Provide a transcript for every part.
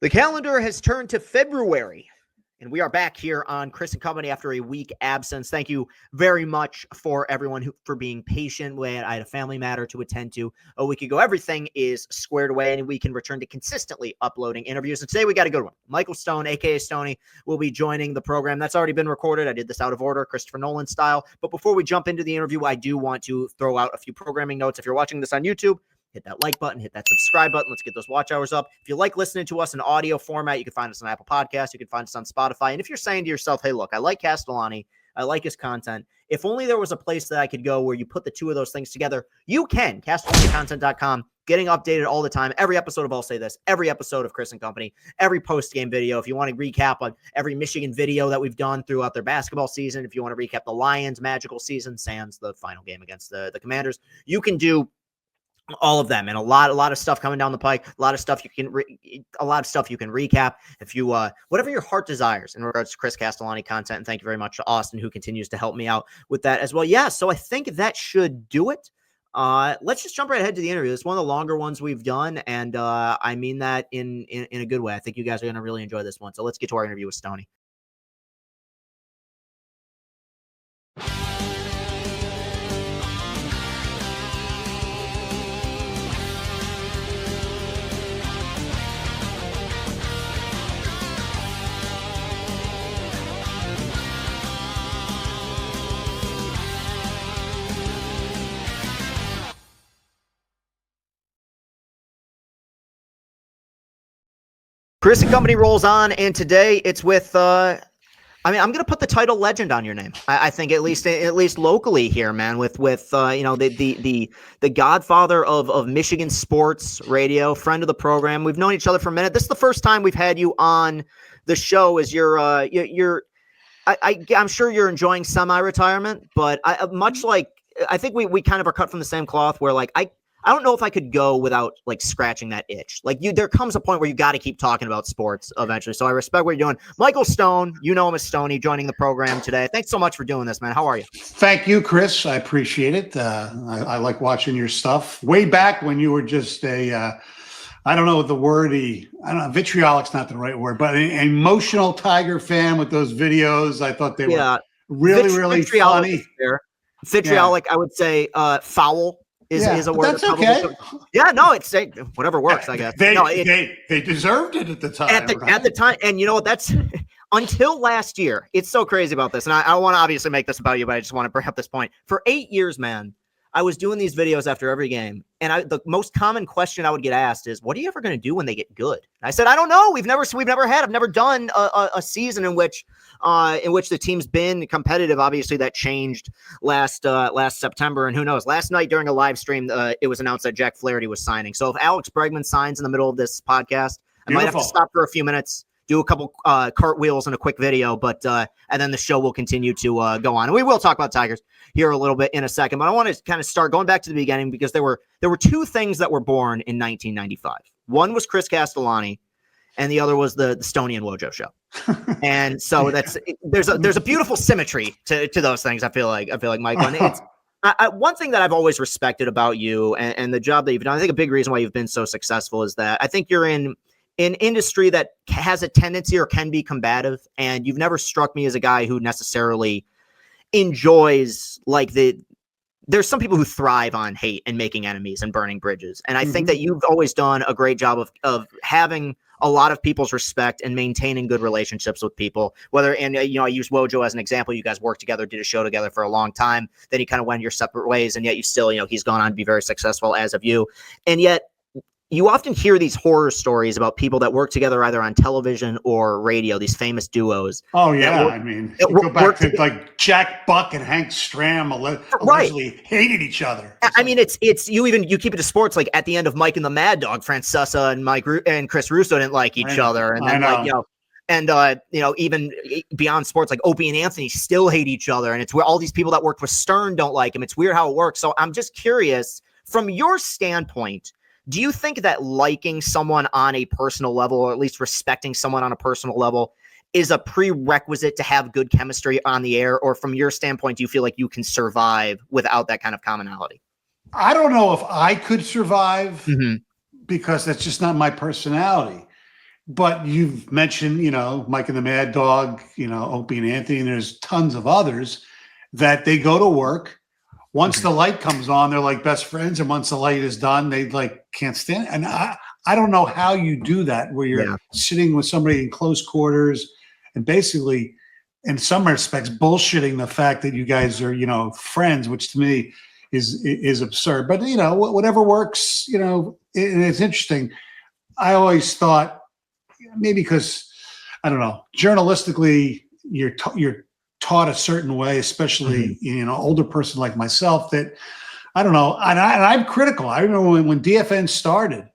The calendar has turned to February, and we are back here on Chris and Company after a week absence. Thank you very much for everyone for being patient. I had a family matter to attend to a week ago. Everything is squared away, and we can return to consistently uploading interviews. And today we got a good one. Michael Stone, a.k.a. Stoney, will be joining the program. That's already been recorded. I did this out of order, Christopher Nolan style. But before we jump into the interview, I do want to throw out a few programming notes. If you're watching this on YouTube, hit that like button, hit that subscribe button. Let's get those watch hours up. If you like listening to us in audio format, you can find us on Apple Podcasts. You can find us on Spotify. And if you're saying to yourself, hey, look, I like Castellani, I like his content. If only there was a place that I could go where you put the two of those things together, you can. CastellaniContent.com, getting updated all the time. Every episode of I'll Say This, every episode of Chris and Company, every post-game video. If you want to recap on every Michigan video that we've done throughout their basketball season, if you want to recap the Lions' magical season, sans the final game against the Commanders, you can do all of them, and a lot of stuff coming down the pike. A lot of stuff you can recap if you whatever your heart desires in regards to Chris Castellani content. And thank you very much to Austin, who continues to help me out with that as well. Yeah, so I think that should do it. Let's just jump right ahead to the interview. It's one of the longer ones we've done, and I mean that in a good way. I think you guys are going to really enjoy this one. So let's get to our interview with Stoney. Chris and Company rolls on, and today it's with I'm going to put the title legend on your name. I think at least locally here, man, with the godfather of Michigan sports radio, friend of the program. We've known each other for a minute. This is the first time we've had you on the show. I'm sure you're enjoying semi-retirement, but I think we kind of are cut from the same cloth where I don't know if I could go without scratching that itch. There comes a point where you got to keep talking about sports eventually. So I respect what you're doing. Michael Stone, you know him as Stoney, joining the program today. Thanks so much for doing this, man. How are you? Thank you, Chris. I appreciate it. I like watching your stuff. Way back when you were just I don't know the word. Vitriolic's not the right word, but an emotional Tiger fan with those videos. I thought they were really funny. Vitriolic, I would say foul. Is a word. That's okay. Yeah, no, it's whatever works, I guess. They deserved it at the time. At the time, and you know what? That's until last year. It's so crazy about this, and I want to obviously make this about you, but I just want to bring up this point. For 8 years, man, I was doing these videos after every game, and the most common question I would get asked is, "What are you ever going to do when they get good?" And I said, "I don't know. I've never done a season in which the team's been competitive. Obviously, that changed last September, and who knows? Last night during a live stream, it was announced that Jack Flaherty was signing. So if Alex Bregman signs in the middle of this podcast, I might have to stop for a few minutes, do a couple cartwheels and a quick video, but and then the show will continue to go on. And we will talk about Tigers here a little bit in a second. But I want to kind of start going back to the beginning because there were two things that were born in 1995. One was Chris Castellani, and the other was the Stoney and Wojo show. And so there's a beautiful symmetry to those things. I feel like Michael. And it's one thing that I've always respected about you and the job that you've done. I think a big reason why you've been so successful is that I think you're in an industry that has a tendency or can be combative, and you've never struck me as a guy who necessarily enjoys there's some people who thrive on hate and making enemies and burning bridges. And I think that you've always done a great job of having a lot of people's respect and maintaining good relationships with people. I use Wojo as an example. You guys worked together, did a show together for a long time. Then you kind of went your separate ways, and yet you still, he's gone on to be very successful as of you. And yet you often hear these horror stories about people that work together either on television or radio, these famous duos. Oh, yeah. Go back to Jack Buck and Hank Stram allegedly hated each other. It's you keep it to sports. Like at the end of Mike and the Mad Dog, Francesa and Chris Russo didn't like each other. And then even beyond sports, like Opie and Anthony still hate each other. And it's where all these people that worked with Stern don't like him. It's weird how it works. So I'm just curious, from your standpoint, do you think that liking someone on a personal level, or at least respecting someone on a personal level, is a prerequisite to have good chemistry on the air? Or from your standpoint, do you feel like you can survive without that kind of commonality? I don't know if I could survive because that's just not my personality. But you've mentioned, Mike and the Mad Dog, Opie and Anthony, and there's tons of others that they go to work. Once the light comes on, they're like best friends. And once the light is done, they like can't stand it. And I don't know how you do that where you're sitting with somebody in close quarters and basically, in some respects, bullshitting the fact that you guys are, friends, which to me is absurd. But, whatever works, and it's interesting. I always thought maybe because, I don't know, journalistically, you're taught a certain way, especially older person like myself, that I don't know. And I'm critical. I remember when DFN started,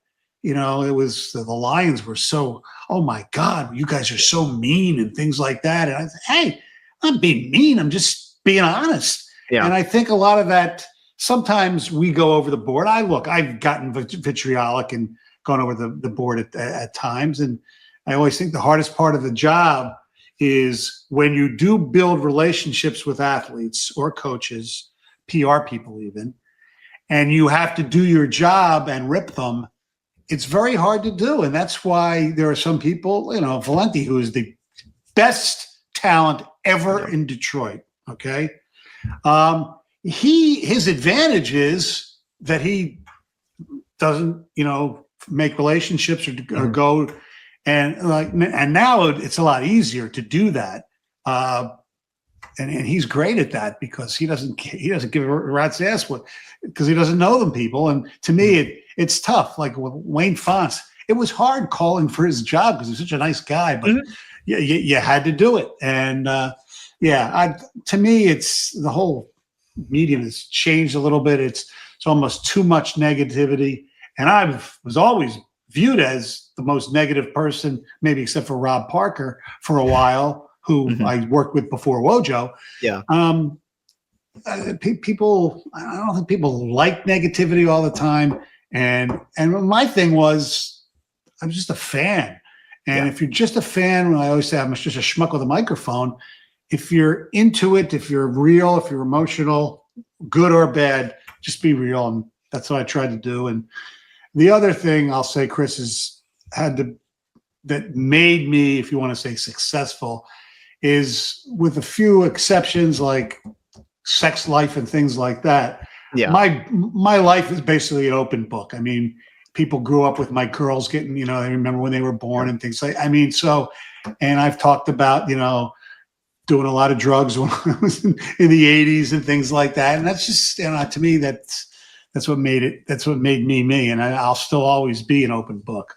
it was the Lions were so, oh my God, you guys are so mean and things like that. And I said, hey, I'm not being mean. I'm just being honest. Yeah. And I think a lot of that, sometimes we go over the board. I've gotten vitriolic and gone over the board at times. And I always think the hardest part of the job is when you do build relationships with athletes or coaches, PR people even, and you have to do your job and rip them, it's very hard to do. And that's why there are some people, Valenti, who is the best talent ever in Detroit, okay? His advantage is that he doesn't, make relationships or go and now it's a lot easier to do that. And he's great at that because he doesn't give a rat's ass because he doesn't know them people. And to me, it's tough. Like with Wayne Fonts, it was hard calling for his job because he's such a nice guy, but you had to do it. And to me, it's the whole medium has changed a little bit. It's almost too much negativity. And I was always viewed as the most negative person, maybe except for Rob Parker for a while, who I worked with before Wojo. Yeah. People, I don't think people like negativity all the time. And my thing was, I'm just a fan. And if you're just a fan, I always say I'm just a schmuck with a microphone. If you're into it, if you're real, if you're emotional, good or bad, just be real. And that's what I tried to do. And the other thing I'll say, Chris, that made me, if you want to say successful, is with a few exceptions like sex life and things like that. Yeah. My life is basically an open book. I mean, people grew up with my girls getting, I remember when they were born and things like, and I've talked about, doing a lot of drugs when I was in the 80s and things like that. And that's just, to me, that's what made it. That's what made me. And I'll still always be an open book.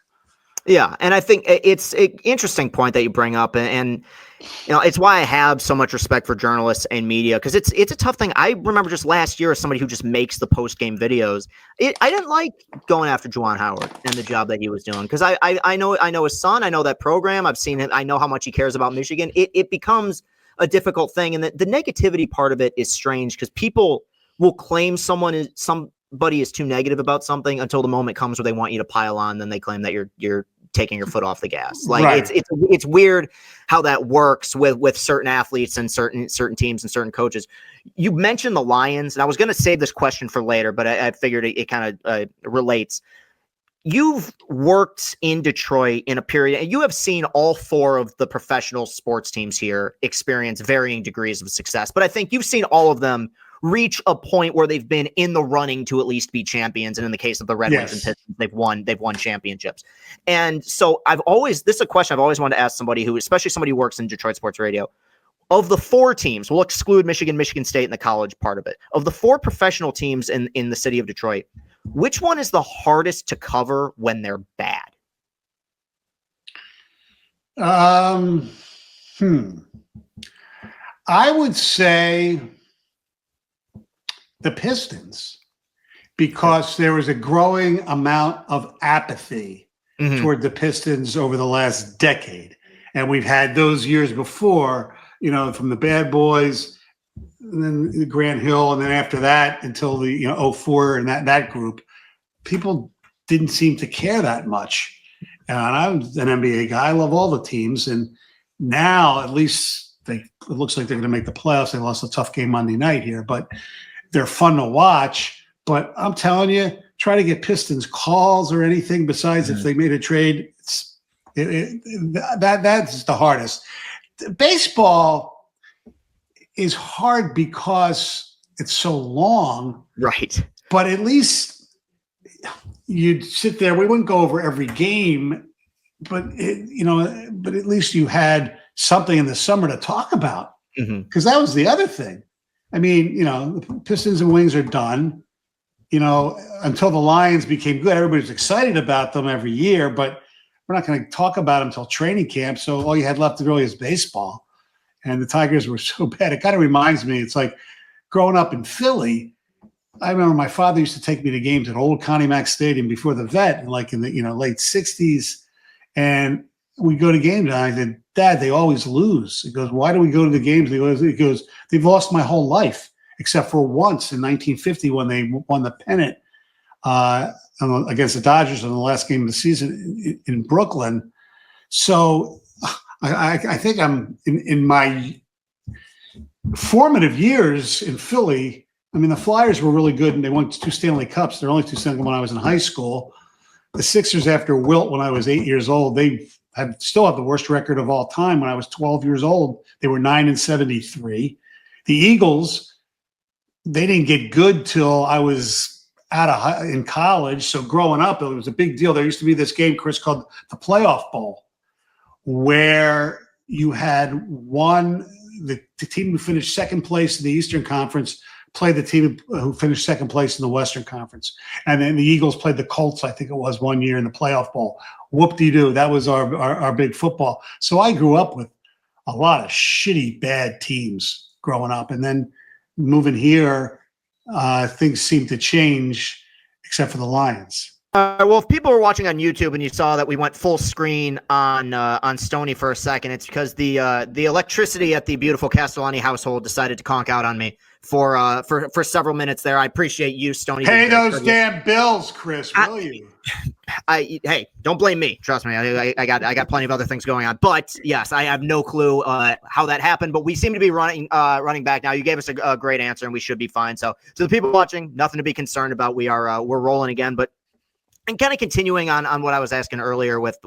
Yeah. And I think it's an interesting point that you bring up. And it's why I have so much respect for journalists and media, because it's a tough thing. I remember just last year as somebody who just makes the post-game videos, I didn't like going after Juwan Howard and the job that he was doing, because I know his son. I know that program. I've seen it. I know how much he cares about Michigan. It becomes a difficult thing. And the negativity part of it is strange because people will claim somebody is too negative about something until the moment comes where they want you to pile on. Then they claim that you're taking your foot off the gas. Like right. It's weird how that works with certain athletes and certain teams and certain coaches. You mentioned the Lions, and I was going to save this question for later, but I figured it kind of relates. You've worked in Detroit in a period, and you have seen all four of the professional sports teams here experience varying degrees of success. But I think you've seen all of them reach a point where they've been in the running to at least be champions. And in the case of the Red Wings and Pistons, they've won championships. And so this is a question I've always wanted to ask somebody who, especially somebody who works in Detroit sports radio. Of the four teams, we'll exclude Michigan State and the college part of it. Of the four professional teams in the city of Detroit, which one is the hardest to cover when they're bad? I would say the Pistons, because there was a growing amount of apathy toward the Pistons over the last decade. And we've had those years before, from the Bad Boys, and then the Grant Hill, and then after that until the 04 and that group, people didn't seem to care that much. And I'm an NBA guy. I love all the teams. And now at least it looks like they're going to make the playoffs. They lost a tough game Monday night here, but they're fun to watch. But I'm telling you, try to get Pistons calls or anything besides if they made a trade, That's the hardest. Baseball is hard because it's so long, Right. but at least you'd sit there. We wouldn't go over every game, but but at least you had something in the summer to talk about, because that was the other thing. I mean, the Pistons and Wings are done. Until the Lions became good, everybody's excited about them every year, but we're not going to talk about them until training camp. So all you had left really is baseball. And the Tigers were so bad. It kind of reminds me, it's like growing up in Philly. I remember my father used to take me to games at old Connie Mack Stadium before the vet, like in the late 60s. And we'd go to games, and I said, Dad, they always lose. He goes, why do we go to the games? He goes, they've lost my whole life, except for once in 1950 when they won the pennant against the Dodgers in the last game of the season in Brooklyn. So I think I'm in my formative years in Philly. I mean, the Flyers were really good, and they won 2 Stanley Cups. They're only 2 Stanley when I was in high school. The Sixers, after Wilt, when I was 8 years old, they still have the worst record of all time. When I was 12 years old, they were 9-73. The Eagles, they didn't get good till I was in college. So growing up, it was a big deal. There used to be this game, Chris, called the Playoff Bowl, where you had the team who finished second place in the Eastern Conference play the team who finished second place in the Western Conference. And then the Eagles played the Colts, I think it was, one year in the Playoff Bowl. Whoop-de-doo. That was our big football. So I grew up with a lot of shitty, bad teams growing up. And then moving here, things seemed to change, except for the Lions. Well, if people were watching on YouTube and you saw that we went full screen on Stoney for a second, it's because the electricity at the beautiful Castellani household decided to conk out on me for several minutes there. I appreciate you, Stoney. Pay those damn bills, Chris. Will you? Hey, don't blame me. Trust me, I got plenty of other things going on. But yes, I have no clue how that happened. But we seem to be running back now. You gave us a great answer, and we should be fine. So to the people watching, nothing to be concerned about. We're rolling again, but. And kind of continuing on what I was asking earlier with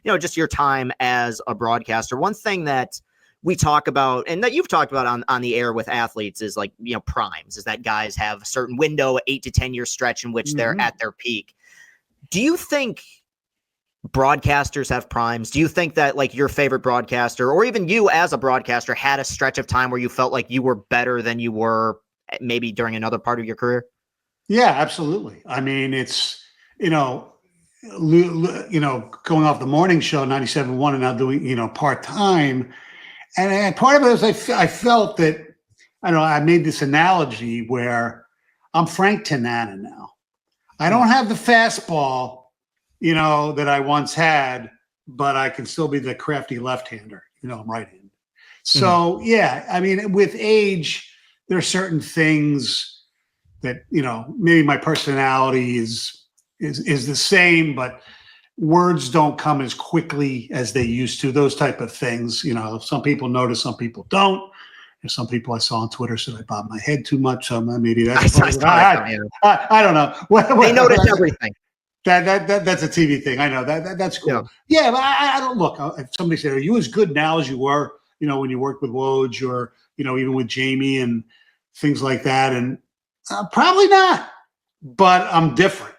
just your time as a broadcaster, one thing that we talk about and that you've talked about on the air with athletes is like, primes, is that guys have a certain window, 8 to 10 year stretch in which they're at their peak. Do you think broadcasters have primes? Do you think that like your favorite broadcaster or even you as a broadcaster had a stretch of time where you felt like you were better than you were maybe during another part of your career? Yeah, absolutely. I mean, it's, going off the morning show, 97.1, and now doing, part-time. And part of it is I felt that, I made this analogy where I'm Frank Tanana now. I don't have the fastball, that I once had, but I can still be the crafty left-hander. I'm right-handed. So, yeah, I mean, with age, there are certain things that, maybe my personality is the same, but words don't come as quickly as they used to, those type of things. Some people notice, some people don't. And some people I saw on Twitter said I bob my head too much. So maybe that's I don't know. They notice everything. That's a TV thing. I know that's cool. Yeah, but I don't look. If somebody said, "Are you as good now as you were?" When you worked with Woj or even with Jamie and things like that, and probably not. But I'm different.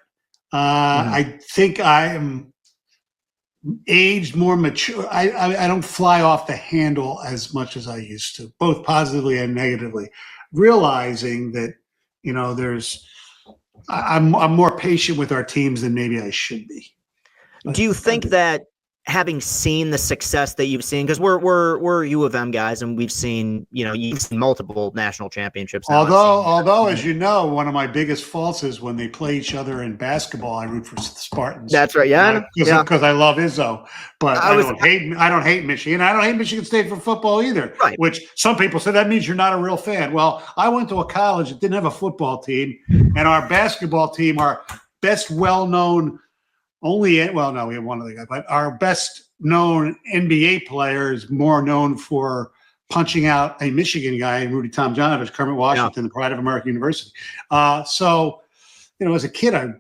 I think I am aged, more mature. I don't fly off the handle as much as I used to, both positively and negatively. Realizing that, I'm more patient with our teams than maybe I should be. Do you think that having seen the success that you've seen, because we're U of M guys, and we've seen, you've seen multiple national championships. Although, as you know, one of my biggest faults is when they play each other in basketball, I root for the Spartans. That's right. Yeah. Because I love Izzo, but I don't hate Michigan. I don't hate Michigan State for football either. Right. Which some people say that means you're not a real fan. Well, I went to a college that didn't have a football team, and our basketball team, our best well-known. We have one other guy, but our best known NBA player is more known for punching out a Michigan guy, Rudy Tomjanovich, Kermit Washington, the pride of American University. So, as a kid, I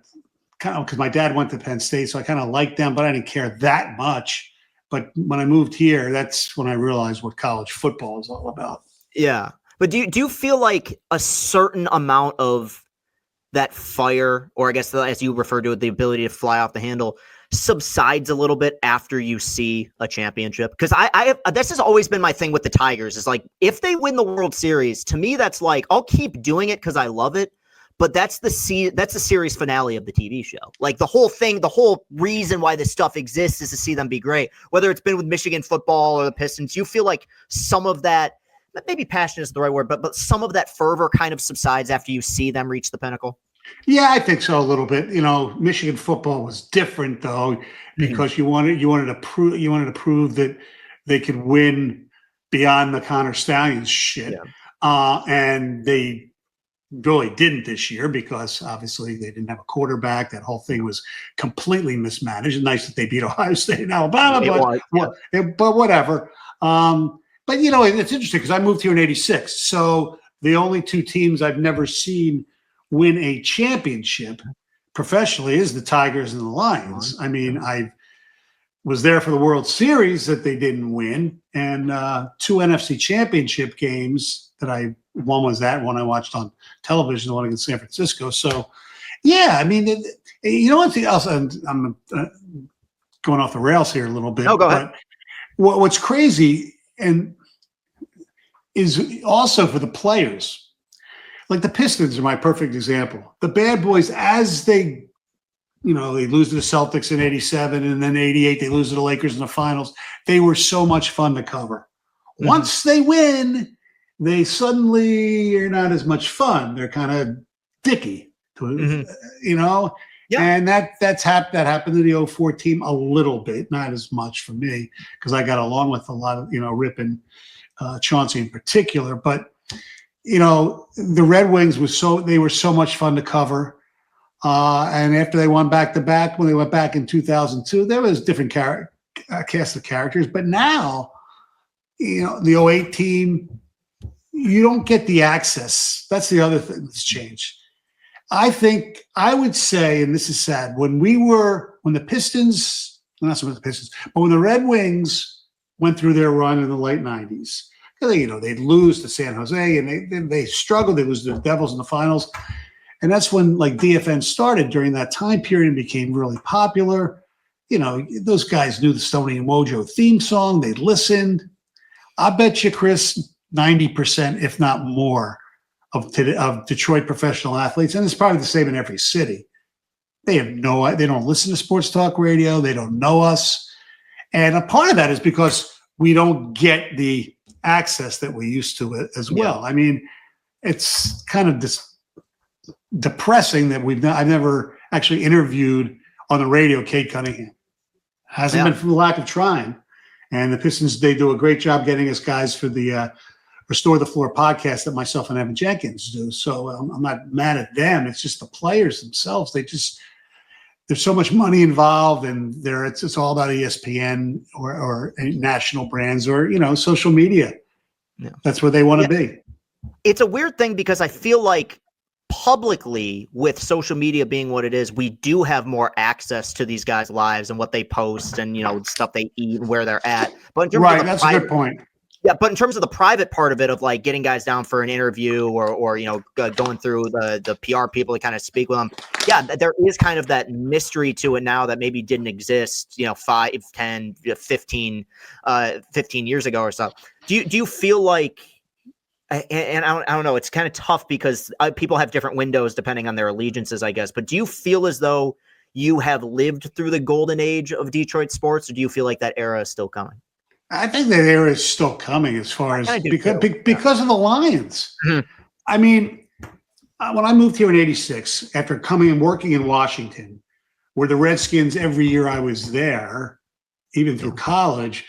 kind of because my dad went to Penn State, so I kind of liked them, but I didn't care that much. But when I moved here, that's when I realized what college football is all about. Yeah. But do you feel like a certain amount of that fire, or I guess as you refer to it, the ability to fly off the handle, subsides a little bit after you see a championship? Because this has always been my thing with the Tigers, is like, if they win the World Series, to me that's like, I'll keep doing it because I love it, but that's the series finale of the TV show. Like, the whole thing, the whole reason why this stuff exists is to see them be great. Whether it's been with Michigan football or the Pistons, you feel like some of that, maybe passion is the right word, but some of that fervor kind of subsides after you see them reach the pinnacle? Yeah, I think so a little bit. Michigan football was different though, because you wanted to prove that they could win beyond the Connor Stallions shit. Yeah. And they really didn't this year because obviously they didn't have a quarterback. That whole thing was completely mismanaged. Nice that they beat Ohio State and Alabama, but whatever. But it's interesting because I moved here in '86. So the only two teams I've never seen win a championship professionally is the Tigers and the Lions. I mean, I was there for the World Series that they didn't win, and 2 NFC championship games that one was that one I watched on television, the one against San Francisco. So, yeah, I mean, what's else? I'm going off the rails here a little bit. No, go ahead. But what's crazy and is also for the players. Like the Pistons are my perfect example. The bad boys, as they lose to the Celtics in '87 and then '88, they lose to the Lakers in the finals. They were so much fun to cover. Mm-hmm. Once they win, they suddenly are not as much fun. They're kind of dicky, Yeah. And that happened to the '04 team a little bit, not as much for me because I got along with a lot of Rip and Chauncey in particular, but. The Red Wings they were so much fun to cover. And after they won back-to-back, when they went back in 2002, there was a different cast of characters. But now, the '08 team, you don't get the access. That's the other thing that's changed. I think I would say, and this is sad, when the Pistons, not so much the Pistons, but when the Red Wings went through their run in the late '90s, they'd lose to San Jose, and they struggled. They lose to the Devils in the finals, and that's when DFN started during that time period and became really popular. Those guys knew the Stoney and Wojo theme song. They listened. I bet you, Chris, 90%, if not more, of Detroit professional athletes, and it's probably the same in every city. They don't listen to sports talk radio. They don't know us, and a part of that is because we don't get the access that we used to as well. Yeah. I mean, it's kind of depressing that I've never actually interviewed on the radio Kate Cunningham. Hasn't been from the lack of trying. And the Pistons, they do a great job getting us guys for the Restore the Floor podcast that myself and Evan Jenkins do. So I'm not mad at them. It's just the players themselves. There's so much money involved, and it's all about ESPN or national brands or social media. Yeah. That's where they want to be. It's a weird thing because I feel like publicly, with social media being what it is, we do have more access to these guys' lives and what they post and stuff they eat and where they're at. But in terms of that's a good point. Yeah, but in terms of the private part of it, of getting guys down for an interview or going through the PR people to kind of speak with them, yeah, there is kind of that mystery to it now that maybe didn't exist, 5, 10, 15 years ago or so. Do you feel like, and I don't know, it's kind of tough because people have different windows depending on their allegiances, I guess, but do you feel as though you have lived through the golden age of Detroit sports, or do you feel like that era is still coming? I think that era is still coming as far as because of the Lions. Mm-hmm. I mean, when I moved here in '86, after coming and working in Washington, where the Redskins, every year I was there, even through college,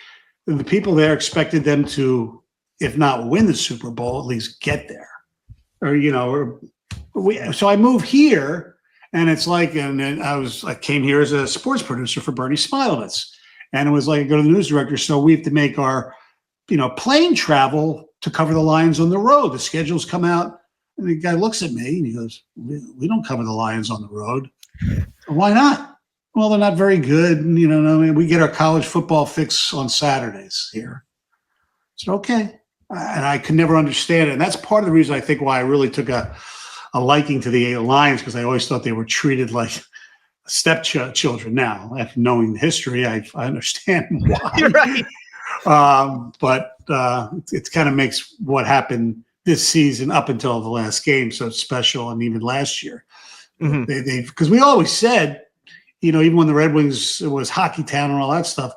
the people there expected them to, if not win the Super Bowl, at least get there. So I moved here, and it's and I came here as a sports producer for Bernie Smilovitz. And it was I go to the news director, so we have to make our, plane travel to cover the Lions on the road. The schedules come out, and the guy looks at me and he goes, "We don't cover the Lions on the road." Why not? Well, they're not very good. And, I mean, we get our college football fix on Saturdays here. So, okay. And I could never understand it. And that's part of the reason I think why I really took a liking to the Lions, because I always thought they were treated like stepchildren. Now, after knowing the history, I understand why. You're right. But it kind of makes what happened this season up until the last game so special, and even last year. Mm-hmm. Because we always said, even when the Red Wings, it was hockey town and all that stuff,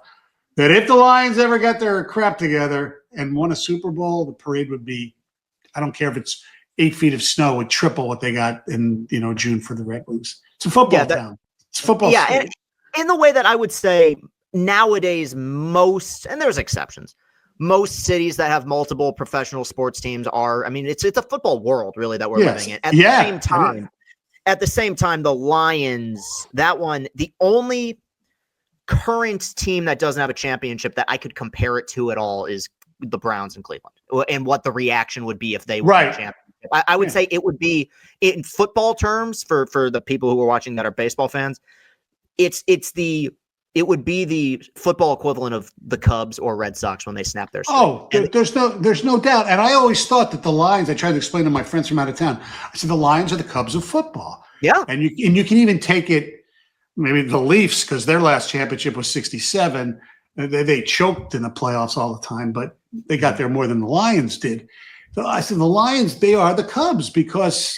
that if the Lions ever got their crap together and won a Super Bowl, the parade would be, I don't care if it's 8 feet of snow, would triple what they got in, June for the Red Wings. It's a football town. It's football. Yeah. And in the way that I would say nowadays, most, and there's exceptions, most cities that have multiple professional sports teams are, I mean, it's a football world really that we're living in. At the same time, the Lions, that one, the only current team that doesn't have a championship that I could compare it to at all is the Browns in Cleveland, and what the reaction would be if they won a championship. I would say it would be, in football terms, for the people who are watching that are baseball fans, it would be the football equivalent of the Cubs or Red Sox when they snap their streak. Oh, there's no doubt. And I always thought that the Lions, I tried to explain to my friends from out of town, I said the Lions are the Cubs of football. Yeah. And you can even take it, maybe the Leafs, because their last championship was 1967. They choked in the playoffs all the time, but they got there more than the Lions did. So I said the Lions, they are the Cubs, because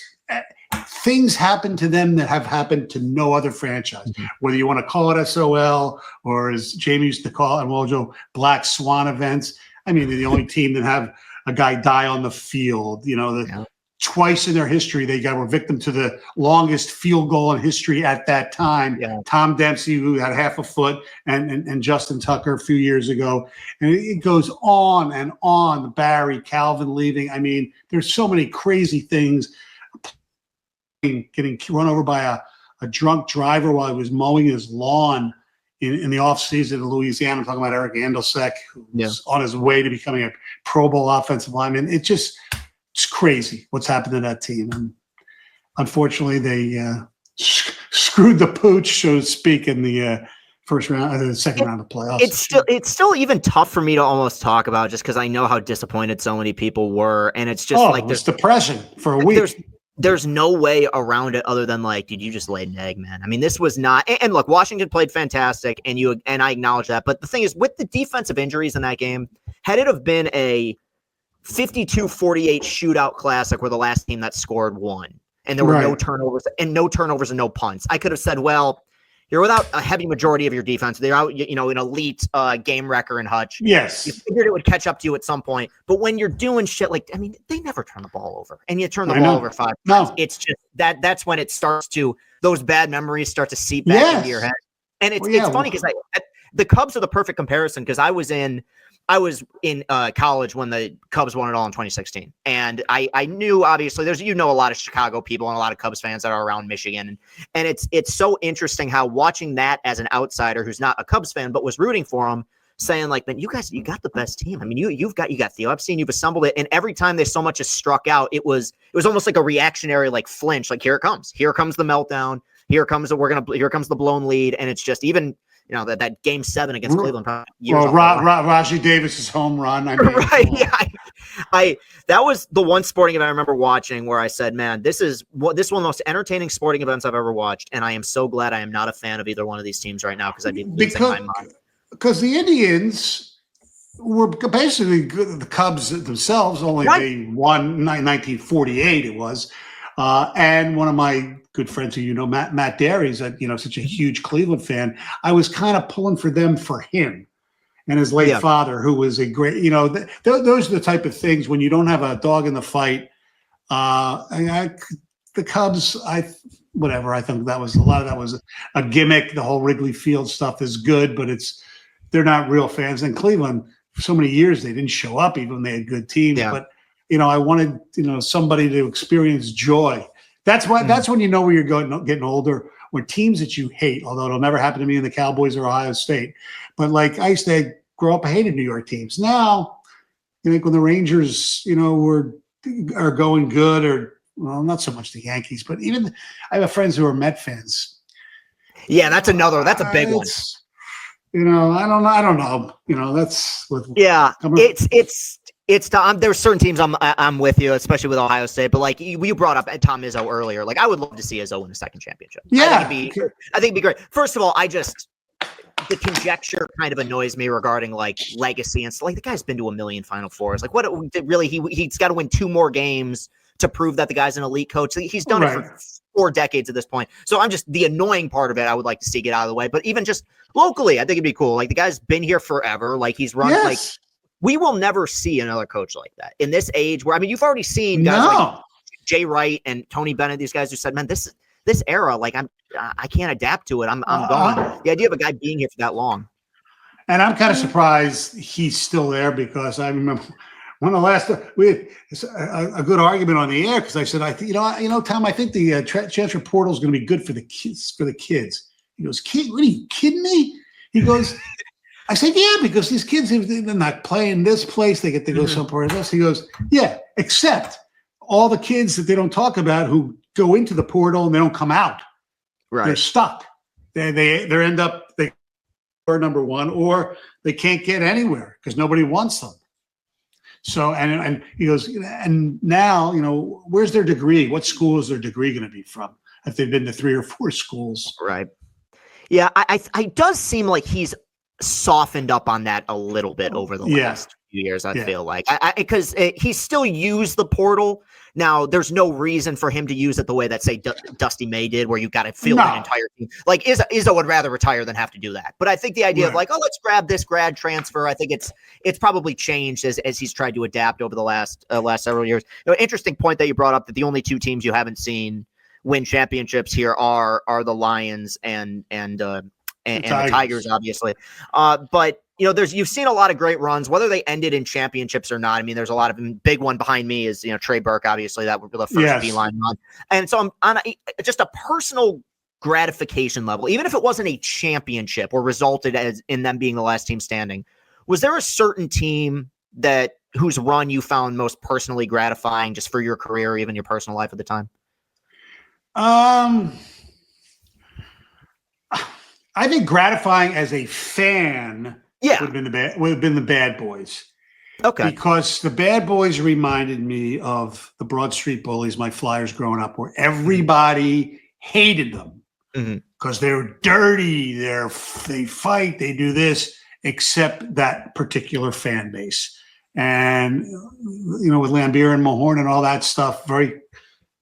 things happen to them that have happened to no other franchise, whether you want to call it SOL or, as Jamie used to call it, Mojo, Black Swan events. I mean, they're the only team that have a guy die on the field. Twice in their history, they were victim to the longest field goal in history at that time. Yeah. Tom Dempsey, who had half a foot, and Justin Tucker a few years ago. And it goes on and on. Barry, Calvin leaving. I mean, there's so many crazy things. Getting run over by a drunk driver while he was mowing his lawn in the offseason in Louisiana. I'm talking about Eric Andelsek, who's on his way to becoming a Pro Bowl offensive lineman. It's crazy what's happened to that team. And unfortunately, they screwed the pooch, so to speak, in the first round, the second round of playoffs. It's still even tough for me to almost talk about, just because I know how disappointed so many people were, and it's just there's depression for a week. There's no way around it other than dude, you just laid an egg, man. I mean, this was not, and look, Washington played fantastic, and I acknowledge that. But the thing is, with the defensive injuries in that game, had it have been a 52-48 shootout classic where the last team that scored won, and there were no turnovers and no punts, I could have said, well, you're without a heavy majority of your defense. They're out, an elite game wrecker in Hutch. Yes. You figured it would catch up to you at some point. But when you're doing shit they never turn the ball over. And you turn the ball over 5 times. It's just that's when it starts to, those bad memories start to seep back into your head. And it's funny because the Cubs are the perfect comparison, because I was in college when the Cubs won it all in 2016. And I knew, obviously, there's, a lot of Chicago people and a lot of Cubs fans that are around Michigan. And it's so interesting how, watching that as an outsider who's not a Cubs fan, but was rooting for them, saying man, you guys, you got the best team. I mean, you got Theo Epstein, you've assembled it. And every time they so much as struck out, it was almost like a reactionary, flinch. Here it comes. Here comes the meltdown. Here comes the blown lead. And it's just, even, that game 7 against Cleveland. Rajai Davis's home run. Right. Yeah. That was the one sporting event I remember watching where I said, man, this is one of the most entertaining sporting events I've ever watched. And I am so glad I am not a fan of either one of these teams right now, because I'd be losing my mind. Because the Indians were basically good. The Cubs themselves, only they won 1948 it was. And one of my good friends who Matt Derry's such a huge Cleveland fan, I was kind of pulling for them for him and his late father, who was a great, those are the type of things when you don't have a dog in the fight. The Cubs, I think that was, a lot of that was a gimmick. The whole Wrigley Field stuff is good, but they're not real fans. And Cleveland, for so many years, they didn't show up, even when they had good teams. Yeah. But I wanted, somebody to experience joy. That's why. That's when where you're getting older. When teams that you hate, although it'll never happen to me in the Cowboys or Ohio State, but I used to grow up, I hated New York teams. Now, when the Rangers, are going good, or not so much the Yankees, but even I have friends who are Met fans, Yeah, that's a big one. I don't know. That's with there's certain teams I'm with you, especially with Ohio State. But like you brought up Tom Izzo earlier, like I would love to see Izzo win a second championship. Yeah, I think it'd be great. First of all, the conjecture kind of annoys me regarding like legacy and stuff. Like the guy's been to a million Final Fours. Like what really he's got to win 2 more games to prove that the guy's an elite coach. He's done it for 4 decades at this point. So I'm just the annoying part of it. I would like to see get out of the way. But even just locally, I think it'd be cool. Like the guy's been here forever. Like he's run like we will never see another coach like that in this age where you've already seen guys like Jay Wright and Tony Bennett, these guys who said, man, this era, like I can't adapt to it. I'm gone. The idea of a guy being here for that long. And I'm kind of surprised he's still there because I remember one of the last we had a good argument on the air because I said, Tom, I think the transfer portal is going to be good for the kids. He goes, "Kid, what are you kidding me?" He goes, I said, "Yeah, because these kids, they're not playing this place. They get to go somewhere else." He goes, "Yeah, except all the kids that they don't talk about who go into the portal and they don't come out. Right. They're stuck. They end up they are number one, or they can't get anywhere because nobody wants them." So and he goes, and now where's their degree? What school is their degree going to be from? If they've been to 3 or 4 schools, right? Yeah, I does seem like he's softened up on that a little bit over the last few years. I feel like because he still used the portal. Now, there's no reason for him to use it the way that, say, Dusty May did, where you've got to field an entire team. Like, Izzo would rather retire than have to do that. But I think the idea of like, oh, let's grab this grad transfer, I think it's probably changed as he's tried to adapt over the last several years. Interesting point that you brought up that the only 2 teams you haven't seen win championships here are the Lions and the Tigers, obviously. But you've seen a lot of great runs, whether they ended in championships or not. There's a lot of them. Big one behind me is Trey Burke, obviously that would be the first beeline run. And so I'm on just a personal gratification level, even if it wasn't a championship or resulted in them being the last team standing. Was there a certain team whose run you found most personally gratifying, just for your career or even your personal life at the time? I think gratifying as a fan would have been the Bad Boys. Okay. Because the Bad Boys reminded me of the Broad Street Bullies, my Flyers growing up, where everybody hated them because they're dirty, they fight, they do this, except that particular fan base. And, with Lambier and Mahorn and all that stuff, very,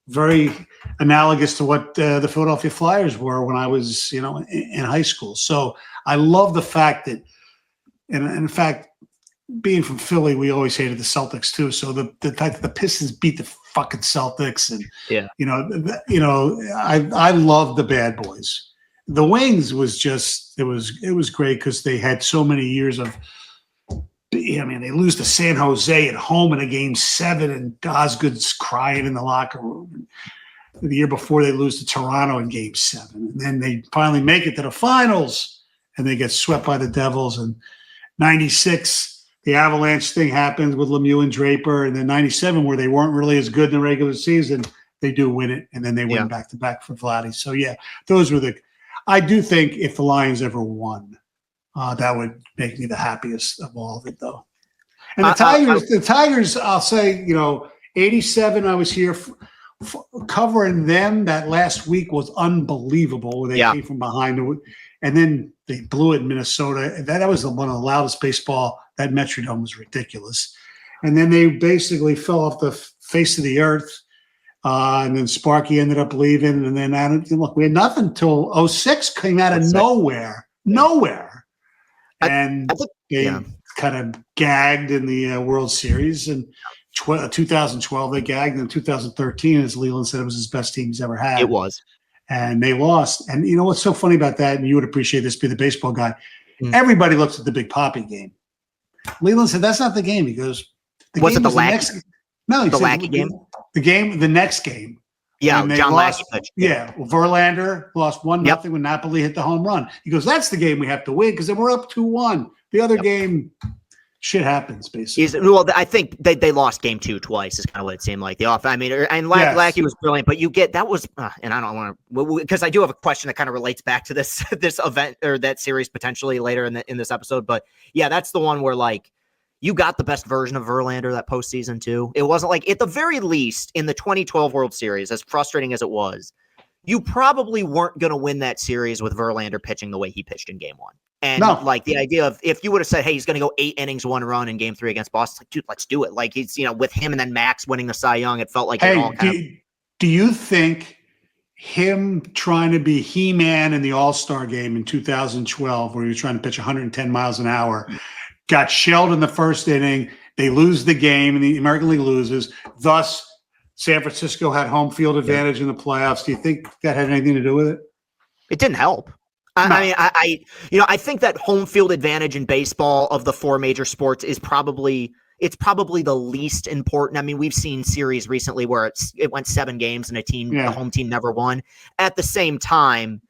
very analogous to what the Philadelphia Flyers were when I was, in high school. So I love the fact that, and in fact, being from Philly, we always hated the Celtics too. So the fact that the Pistons beat the fucking Celtics, and I love the Bad Boys. The Wings was just it was great because they had so many years of. They lose to San Jose at home in a Game 7, and Osgood's crying in the locker room. The year before, they lose to Toronto in Game 7, and then they finally make it to the finals, and they get swept by the Devils. And 96, the Avalanche thing happens with Lemieux and Draper, and then 97, where they weren't really as good in the regular season, they do win it, and then they win back-to-back for Vladdy. So, those were I do think if the Lions ever won, that would make me the happiest of all of it, though. And the Tigers, I'll say, 87, I was here covering them. That last week was unbelievable, where they came from behind. And then they blew it in Minnesota. That was one of the loudest baseball. That Metrodome was ridiculous. And then they basically fell off the face of the earth. And then Sparky ended up leaving. And then, we had nothing until 06 came out of nowhere. And they kind of gagged in the World Series. And 2012, they gagged. And in 2013, as Leland said, it was his best team he's ever had. It was. And they lost. And you know what's so funny about that, and you would appreciate this, being the baseball guy, everybody looks at the Big Papi game. Leland said, that's not the game. He goes, was it the Lackey? No, he the said, Lackey game? The next game. Yeah, John Lackey pitched. Yeah, Verlander lost 1-0 when Napoli hit the home run. He goes, that's the game we have to win because then we're up 2-1. The other game shit happens, basically. Well, I think they lost game 2 twice. Is kind of what it seemed like. The off. I mean, and Lackey was brilliant, but you get that was, and I don't want to, because I do have a question that kind of relates back to this event or that series potentially later in this episode. But yeah, that's the one where like you got the best version of Verlander that postseason too. It wasn't like, at the very least in the 2012 World Series, as frustrating as it was, you probably weren't going to win that series with Verlander pitching the way he pitched in game 1. And like the idea of, if you would have said, hey, he's going to go 8 innings, 1 run in game 3 against Boston, like, dude, let's do it. Like he's, with him and then Max winning the Cy Young, it felt like it all do you think him trying to be He-Man in the All-Star game in 2012, where he was trying to pitch 110 miles an hour, got shelled in the first inning, they lose the game and the American League loses, thus San Francisco had home field advantage in the playoffs. Do you think that had anything to do with it? It didn't help. I mean, I think that home field advantage in baseball of the 4 major sports is probably the least important. I mean, we've seen series recently where it went 7 games and the home team never won. At the same time,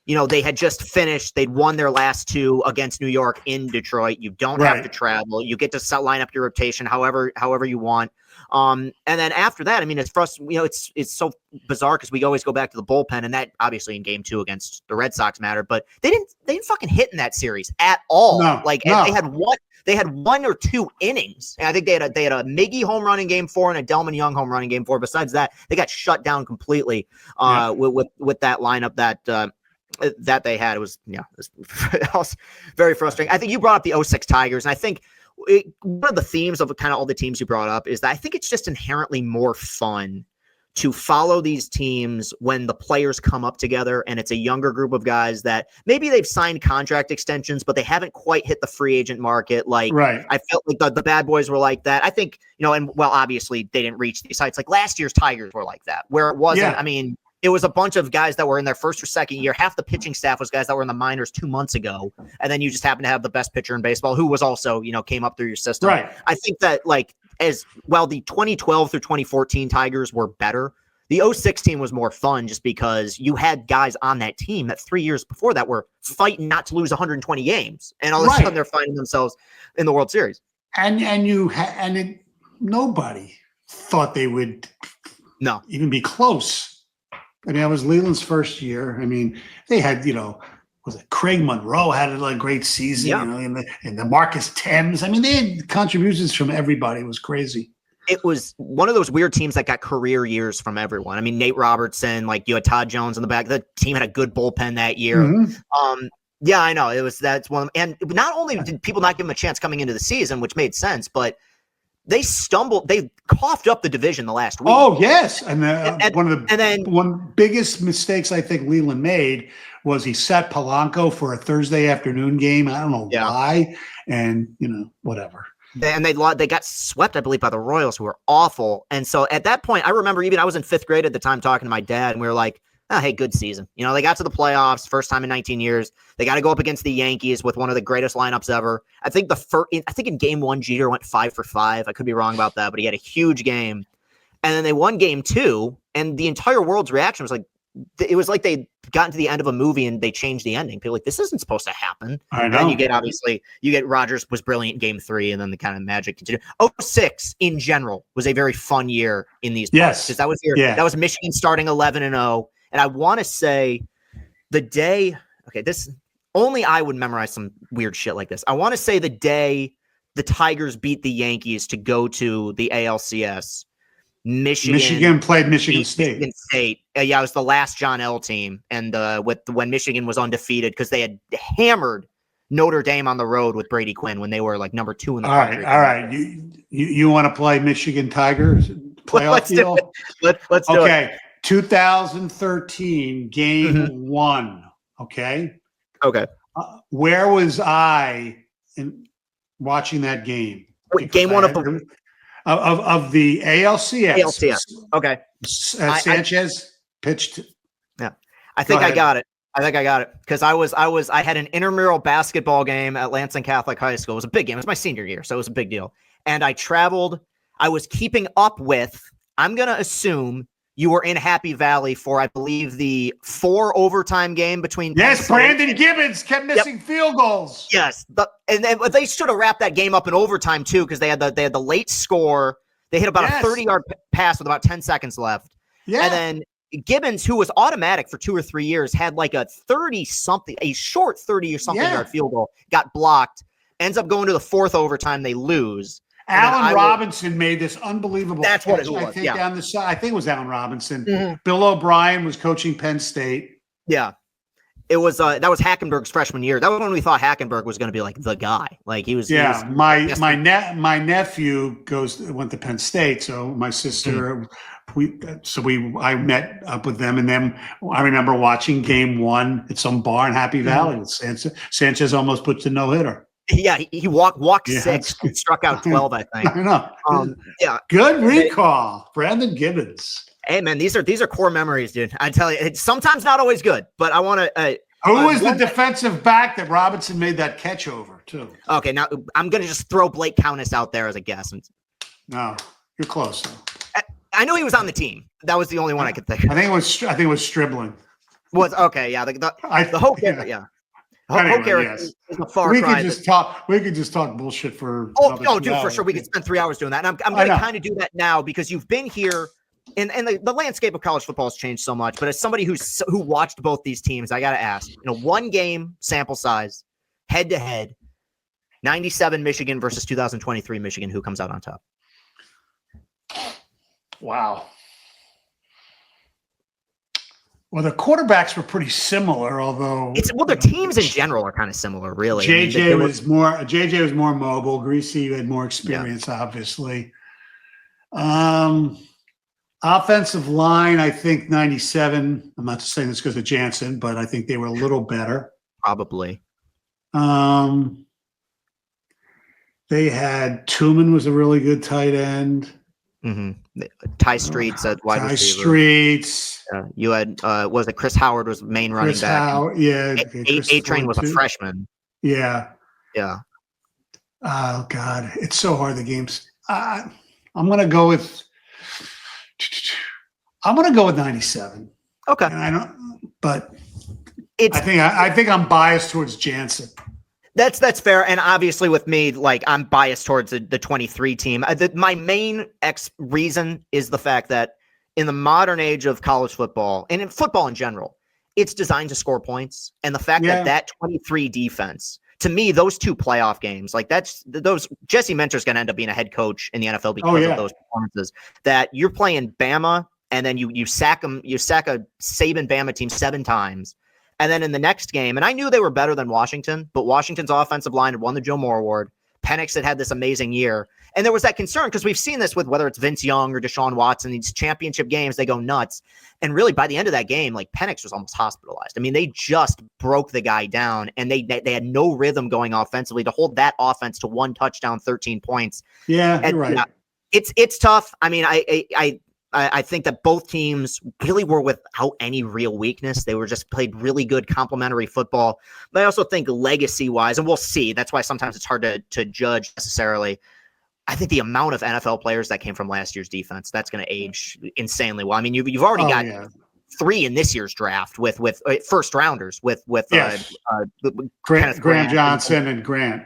they had just finished. They'd won their last 2 against New York in Detroit. You don't have to travel. You get to line up your rotation however you want. And then after that, I mean, it's for us, it's so bizarre because we always go back to the bullpen, and that obviously in game 2 against the Red Sox mattered, but they didn't fucking hit in that series at all. They had 1 or 2 innings. And I think they had a Miggy home run in game 4 and a Delman Young home run in game 4. Besides that, they got shut down completely with that lineup that they had. It was very frustrating. I think you brought up the '06 Tigers, and I think one of the themes of kind of all the teams you brought up is that I think it's just inherently more fun to follow these teams when the players come up together and it's a younger group of guys that maybe they've signed contract extensions, but they haven't quite hit the free agent market. Like, I felt like the bad boys were like that. I think, and well, obviously they didn't reach these heights. Like last year's Tigers were like that, where it wasn't, I mean, it was a bunch of guys that were in their first or second year. Half the pitching staff was guys that were in the minors 2 months ago. And then you just happen to have the best pitcher in baseball who was also, came up through your system. Right. I think that as well, the 2012 through 2014 Tigers were better. The '06 team was more fun just because you had guys on that team that 3 years before that were fighting not to lose 120 games. And all of a sudden they're finding themselves in the World Series. Nobody thought they would even be close. I mean, that was Leland's first year. I mean, they had, was it Craig Monroe had a great season, and the Marcus Thames. I mean, they had contributions from everybody. It was crazy. It was one of those weird teams that got career years from everyone. I mean, Nate Robertson, you had Todd Jones in the back. The team had a good bullpen that year. Mm-hmm. Yeah, I know. That's one of them. And not only did people not give them a chance coming into the season, which made sense, but they coughed up the division the last week. Oh, yes. And one biggest mistakes I think Leland made was he set Polanco for a Thursday afternoon game. I don't know why. And, whatever. And they got swept, I believe, by the Royals, who were awful. And so at that point, I remember I was in 5th grade at the time talking to my dad, and we were like, oh, hey, good season. They got to the playoffs, first time in 19 years. They got to go up against the Yankees with one of the greatest lineups ever. I think in game 1, Jeter went 5 for 5. I could be wrong about that, but he had a huge game. And then they won game 2, and the entire world's reaction was it was like they got to the end of a movie and they changed the ending. People were like, this isn't supposed to happen. I know. And then you get Rogers was brilliant in game 3, and then the kind of magic continued. '06 in general was a very fun year in these parts, because that was that was Michigan starting 11-0. And I want to say the day, this only I would memorize some weird shit like this. I want to say the day the Tigers beat the Yankees to go to the ALCS, Michigan played Michigan State. It was the last John L team. And when Michigan was undefeated, because they had hammered Notre Dame on the road with Brady Quinn when they were number 2 in the country. All right. You want to play Michigan Tigers playoff deal? Let's do it. 2013 game 1. Okay. Where was I in watching that game? Wait, game 1 of the ALCS. ALCS. Okay. Sanchez pitched. Yeah, I think I got it. Because I had an intramural basketball game at Lansing Catholic High School. It was a big game. It was my senior year, so it was a big deal. And I traveled. I was keeping up with, I'm going to assume, You were in Happy Valley for, I believe, the 4 overtime game between. Yes, Brandon Gibbons kept missing field goals. Yes, and they should have wrapped that game up in overtime too, because they had the late score. They hit about a 30-yard pass with about 10 seconds left. Yeah, and then Gibbons, who was automatic for 2 or 3 years, had like a short 30 or something yard field goal, got blocked. Ends up going to the 4th overtime. They lose. Allen Robinson made this unbelievable. That's what it was. I think down the side. I think it was Allen Robinson. Mm-hmm. Bill O'Brien was coaching Penn State. Yeah, it was. That was Hackenberg's freshman year. That was when we thought Hackenberg was going to be like the guy. Like he was. Yeah, my nephew went to Penn State. So my sister, I met up with them, and then I remember watching game 1 at some bar in Happy Valley. Sanchez almost puts a no-hitter. Yeah, he walked 6 and struck out 12, I think. I know. Good recall, Brandon Gibbons. Hey, man, these are core memories, dude. I tell you, it's sometimes not always good, but I want to. Who was the defensive back that Robinson made that catch over, too? Okay, now I'm going to just throw Blake Countess out there as a guess. No, you're close. I knew he was on the team. That was the only one I could think of. I think it was Stribling. Okay, yeah. The whole character, yeah. Anyway, yes. We could just talk bullshit for. Dude, for sure. We could spend 3 hours doing that. And I'm going to kind of do that now because you've been here, and the landscape of college football has changed so much. But as somebody who watched both these teams, I got to ask: in a 1-game sample size, head to head, 97 Michigan versus 2023 Michigan, who comes out on top? Wow. Well, the quarterbacks were pretty similar, although their teams in general are kind of similar, really. JJ was more mobile. Greasy had more experience, obviously. Offensive line, I think 97. I'm not saying this because of Jansen, but I think they were a little better. Probably. They had Tooman was a really good tight end. Mm-hmm. Ty Streets at wide receiver. Ty Streets. You had was it Chris Howard was main running back? A-Train was a freshman. Yeah. Yeah. Oh God, it's so hard. The games. I'm gonna go with 97. Okay. And I don't, but I think I'm biased towards Jansen. That's fair, and obviously with me, like I'm biased towards the 23 team. My main reason is the fact that in the modern age of college football and in football in general, it's designed to score points, and the fact that 23 defense, to me, those 2 playoff games, like Jesse Mentor's going to end up being a head coach in the NFL because of those performances. That you're playing Bama, and then you sack a Saban Bama team 7 times. And then in the next game, and I knew they were better than Washington, but Washington's offensive line had won the Joe Moore Award. Penix had this amazing year. And there was that concern because we've seen this with whether it's Vince Young or Deshaun Watson, these championship games, they go nuts. And really by the end of that game, like Penix was almost hospitalized. I mean, they just broke the guy down and they had no rhythm going offensively to hold that offense to 1 touchdown, 13 points. Yeah, you're right. Yeah, it's tough. I mean, I think that both teams really were without any real weakness. They were just played really good complementary football. But I also think legacy-wise, and we'll see, that's why sometimes it's hard to judge necessarily. I think the amount of NFL players that came from last year's defense, that's going to age insanely well. I mean, you've already got 3 in this year's draft with first rounders with Graham Johnson and Grant.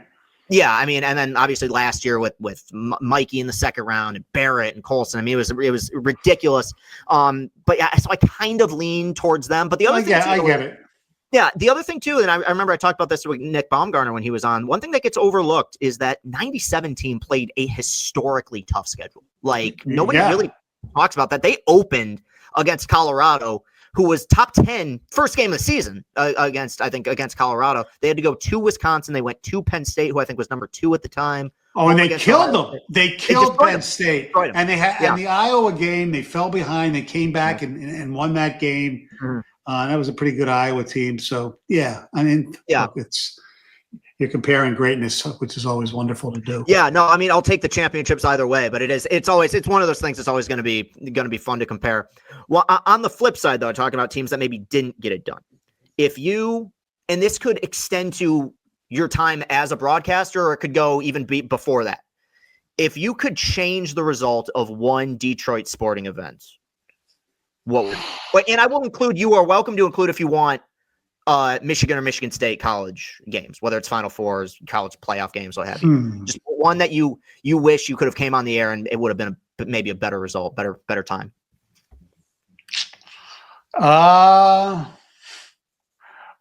Yeah, I mean, and then obviously last year with Mikey in the second round and Barrett and Colson. I mean, it was ridiculous. But yeah, so I kind of lean towards them. But the other thing, I get it. Yeah, the other thing too, and I remember I talked about this with Nick Baumgartner when he was on. One thing that gets overlooked is that 97 team played a historically tough schedule. Like nobody really talks about that. They opened against Colorado, who was top 10 first game of the season against Colorado. They had to go to Wisconsin. They went to Penn State, who I think was number 2 at the time. Oh, and they killed them. They killed Penn State. And they had in the Iowa game, they fell behind. They came back and won that game. Mm-hmm. That was a pretty good Iowa team. So yeah, I mean, look, you're comparing greatness, which is always wonderful to do. Yeah, no, I mean, I'll take the championships either way, but it's one of those things that's always going to be fun to compare. Well, on the flip side, though, talking about teams that maybe didn't get it done. And this could extend to your time as a broadcaster, or it could go even before that. If you could change the result of one Detroit sporting event, What would, and I will include, you are welcome to include if you want, Michigan or Michigan State college games, whether it's Final Fours, college playoff games, what have you. Just one that you wish you could have came on the air and it would have been maybe a better result, better time. Well,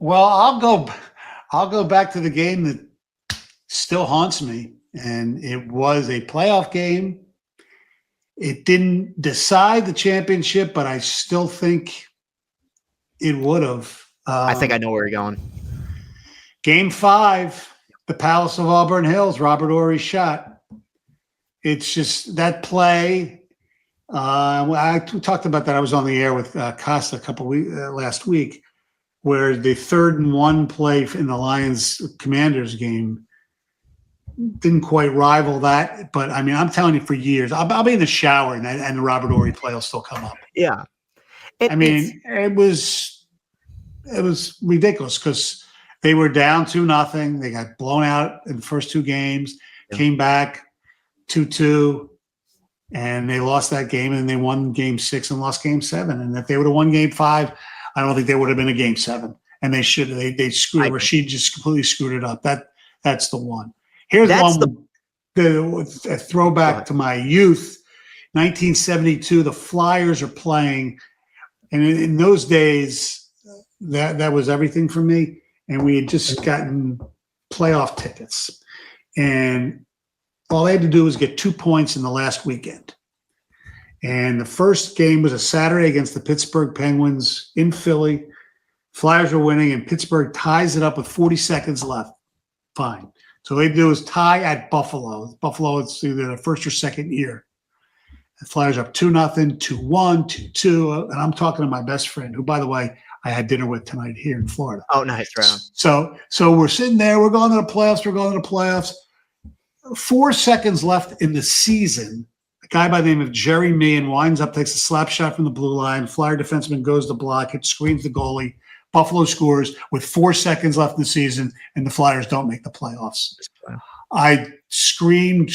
I'll go back to the game that still haunts me, and it was a playoff game. It didn't decide the championship, but I still think it would have. I think I know where you're going. Game 5, the Palace of Auburn Hills, Robert Horry's shot. It's just that play. I talked about that. I was on the air with Costa last week, where the 3rd and 1 play in the Lions Commanders game didn't quite rival that. But I mean, I'm telling you, for years, I'll be in the shower and the Robert Horry play will still come up. Yeah. It was ridiculous because they were down 2-0. They got blown out in the first 2 games, came back 2-2, and they lost that game, and they won game 6 and lost game 7. And if they would have won game 5, I don't think they would have been a game 7. And they should. They screwed it. Rashid just completely screwed it up. That's the one. Here's a throwback to my youth. 1972, the Flyers are playing, and in those days, that was everything for me. And we had just gotten playoff tickets, and all they had to do was get 2 points in the last weekend. And the first game was a Saturday against the Pittsburgh Penguins in Philly. Flyers are winning, and Pittsburgh ties it up with 40 seconds left. Fine. So they do is tie at Buffalo. Buffalo, it's either the first or second year. The Flyers up 2-0, 2-1, 2-2. And I'm talking to my best friend, who, by the way, I had dinner with tonight here in Florida. Oh, nice. Right on. So we're sitting there. We're going to the playoffs. 4 seconds left in the season. A guy by the name of Jerry Meehan winds up, takes a slap shot from the blue line. Flyer defenseman goes to block it, screens the goalie. Buffalo scores with 4 seconds left in the season, and the Flyers don't make the playoffs. I screamed,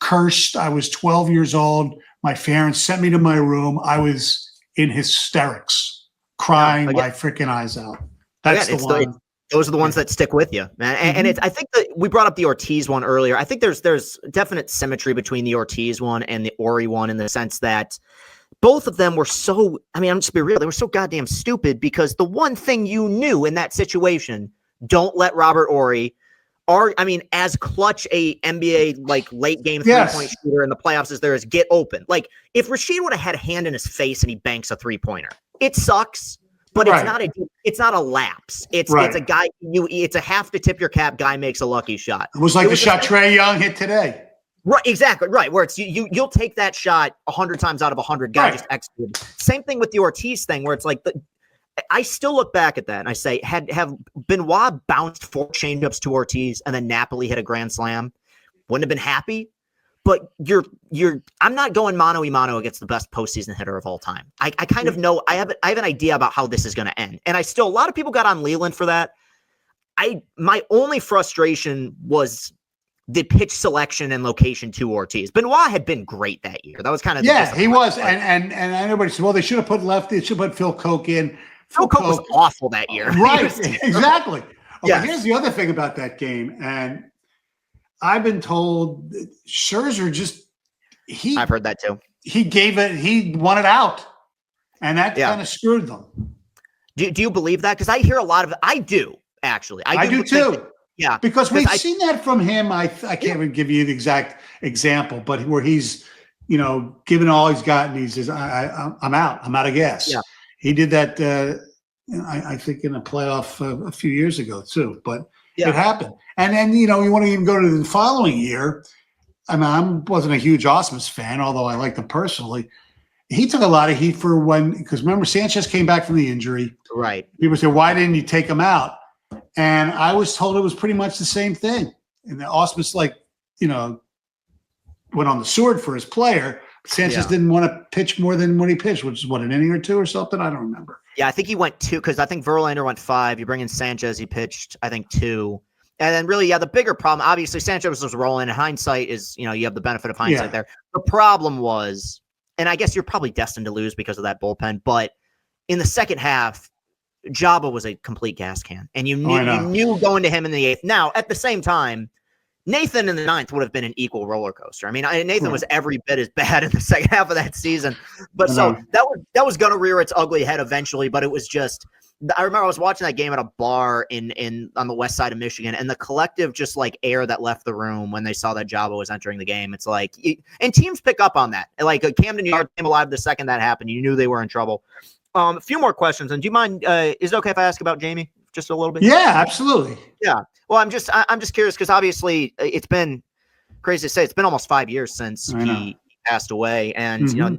cursed. I was 12 years old. My parents sent me to my room. I was in hysterics, crying my freaking eyes out. That's the one. Those are the ones that stick with you, man. And it's, I think that we brought up the Ortiz one earlier. I think there's definite symmetry between the Ortiz one and the Horry one, in the sense that both of them were so, I mean, I'm just be real, they were so goddamn stupid, because the one thing you knew in that situation, don't let Robert Horry, as clutch a NBA like late game 3-point shooter in the playoffs as there is, get open. Like, if Rashid would have had a hand in his face and he banks a 3-pointer, it sucks. But it's not a lapse. It's a guy, it's a have to tip your cap guy makes a lucky shot. It was like the shot Trae Young hit today. Right, exactly, right. Where it's you'll take that shot 100 times out of 100. Guy just executed. Same thing with the Ortiz thing, where it's like I still look back at that and I say, have Benoit bounced 4 changeups to Ortiz and then Napoli hit a grand slam, wouldn't have been happy. But I'm not going mano a mano against the best postseason hitter of all time. I kind of know, I have an idea about how this is going to end. And a lot of people got on Leland for that. My only frustration was the pitch selection and location to Ortiz. Benoit had been great that year. That was kind of he was. And everybody said, well, they should have put lefty, they should have put Phil Koch in. Phil Koch was awful that year. Right, exactly. Okay, here's the other thing about that game, and I've been told that Scherzer I've heard that too. He won it out, and that kind of screwed them. Do you believe that? Because I hear a lot of it. I do, actually. I do too. Yeah. Because we've seen that from him. I can't even give you the exact example, but where he's, given all he's got, and he says, I'm out. I'm out of gas. Yeah. He did that, I think, in a playoff a few years ago too, but it happened. And then, you want to even go to the following year. I mean, I wasn't a huge Osmus fan, although I liked him personally. He took a lot of heat because remember, Sanchez came back from the injury. Right. People say, why didn't you take him out? And I was told it was pretty much the same thing. And the Osmus, went on the sword for his player. Sanchez didn't want to pitch more than when he pitched, which is an inning or 2 or something. I don't remember. Yeah, I think he went 2, because I think Verlander went 5. You bring in Sanchez, he pitched, I think, 2. And then really, the bigger problem, obviously, Sanchez was rolling. In hindsight is, you have the benefit of hindsight there. The problem was and I guess you're probably destined to lose because of that bullpen. But in the second half, Jabba was a complete gas can, and you knew going to him in the eighth. Now, at the same time, Nathan in the ninth would have been an equal roller coaster. I mean, Nathan was every bit as bad in the second half of that season. But so that was going to rear its ugly head eventually. But it was just, I remember I was watching that game at a bar on the west side of Michigan, and the collective just like air that left the room when they saw that Jabba was entering the game. It's like, and teams pick up on that. Like Camden Yard came alive the second that happened. You knew they were in trouble. A few more questions. And do you mind? Is it okay if I ask about Jamie just a little bit? Yeah, absolutely. Yeah. Well, I'm just curious because obviously it's been crazy to say it's been almost 5 years since he passed away, and you know,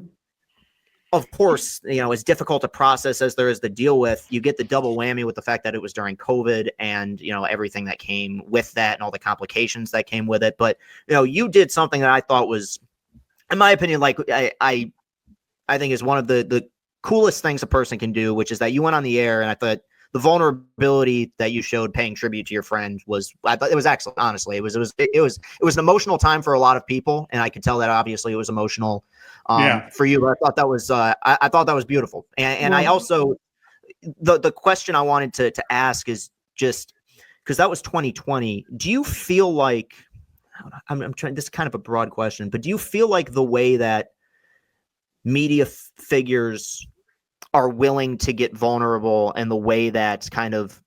of course, you know, as difficult a process as there is to deal with, you get the double whammy with the fact that it was during COVID and you know everything that came with that and all the complications that came with it. But you know, you did something that I thought was, in my opinion, like I think is one of the coolest things a person can do, which is that you went on the air, and I thought the vulnerability that you showed paying tribute to your friend I thought it was excellent. Honestly, it was an emotional time for a lot of people. And I could tell that obviously it was emotional for you, but I thought that was, I thought that was beautiful. And I also, the question I wanted to ask is just because that was 2020. Do you feel like, I'm trying, this is kind of a broad question, but do you feel like the way that media figures are willing to get vulnerable and the way that kind of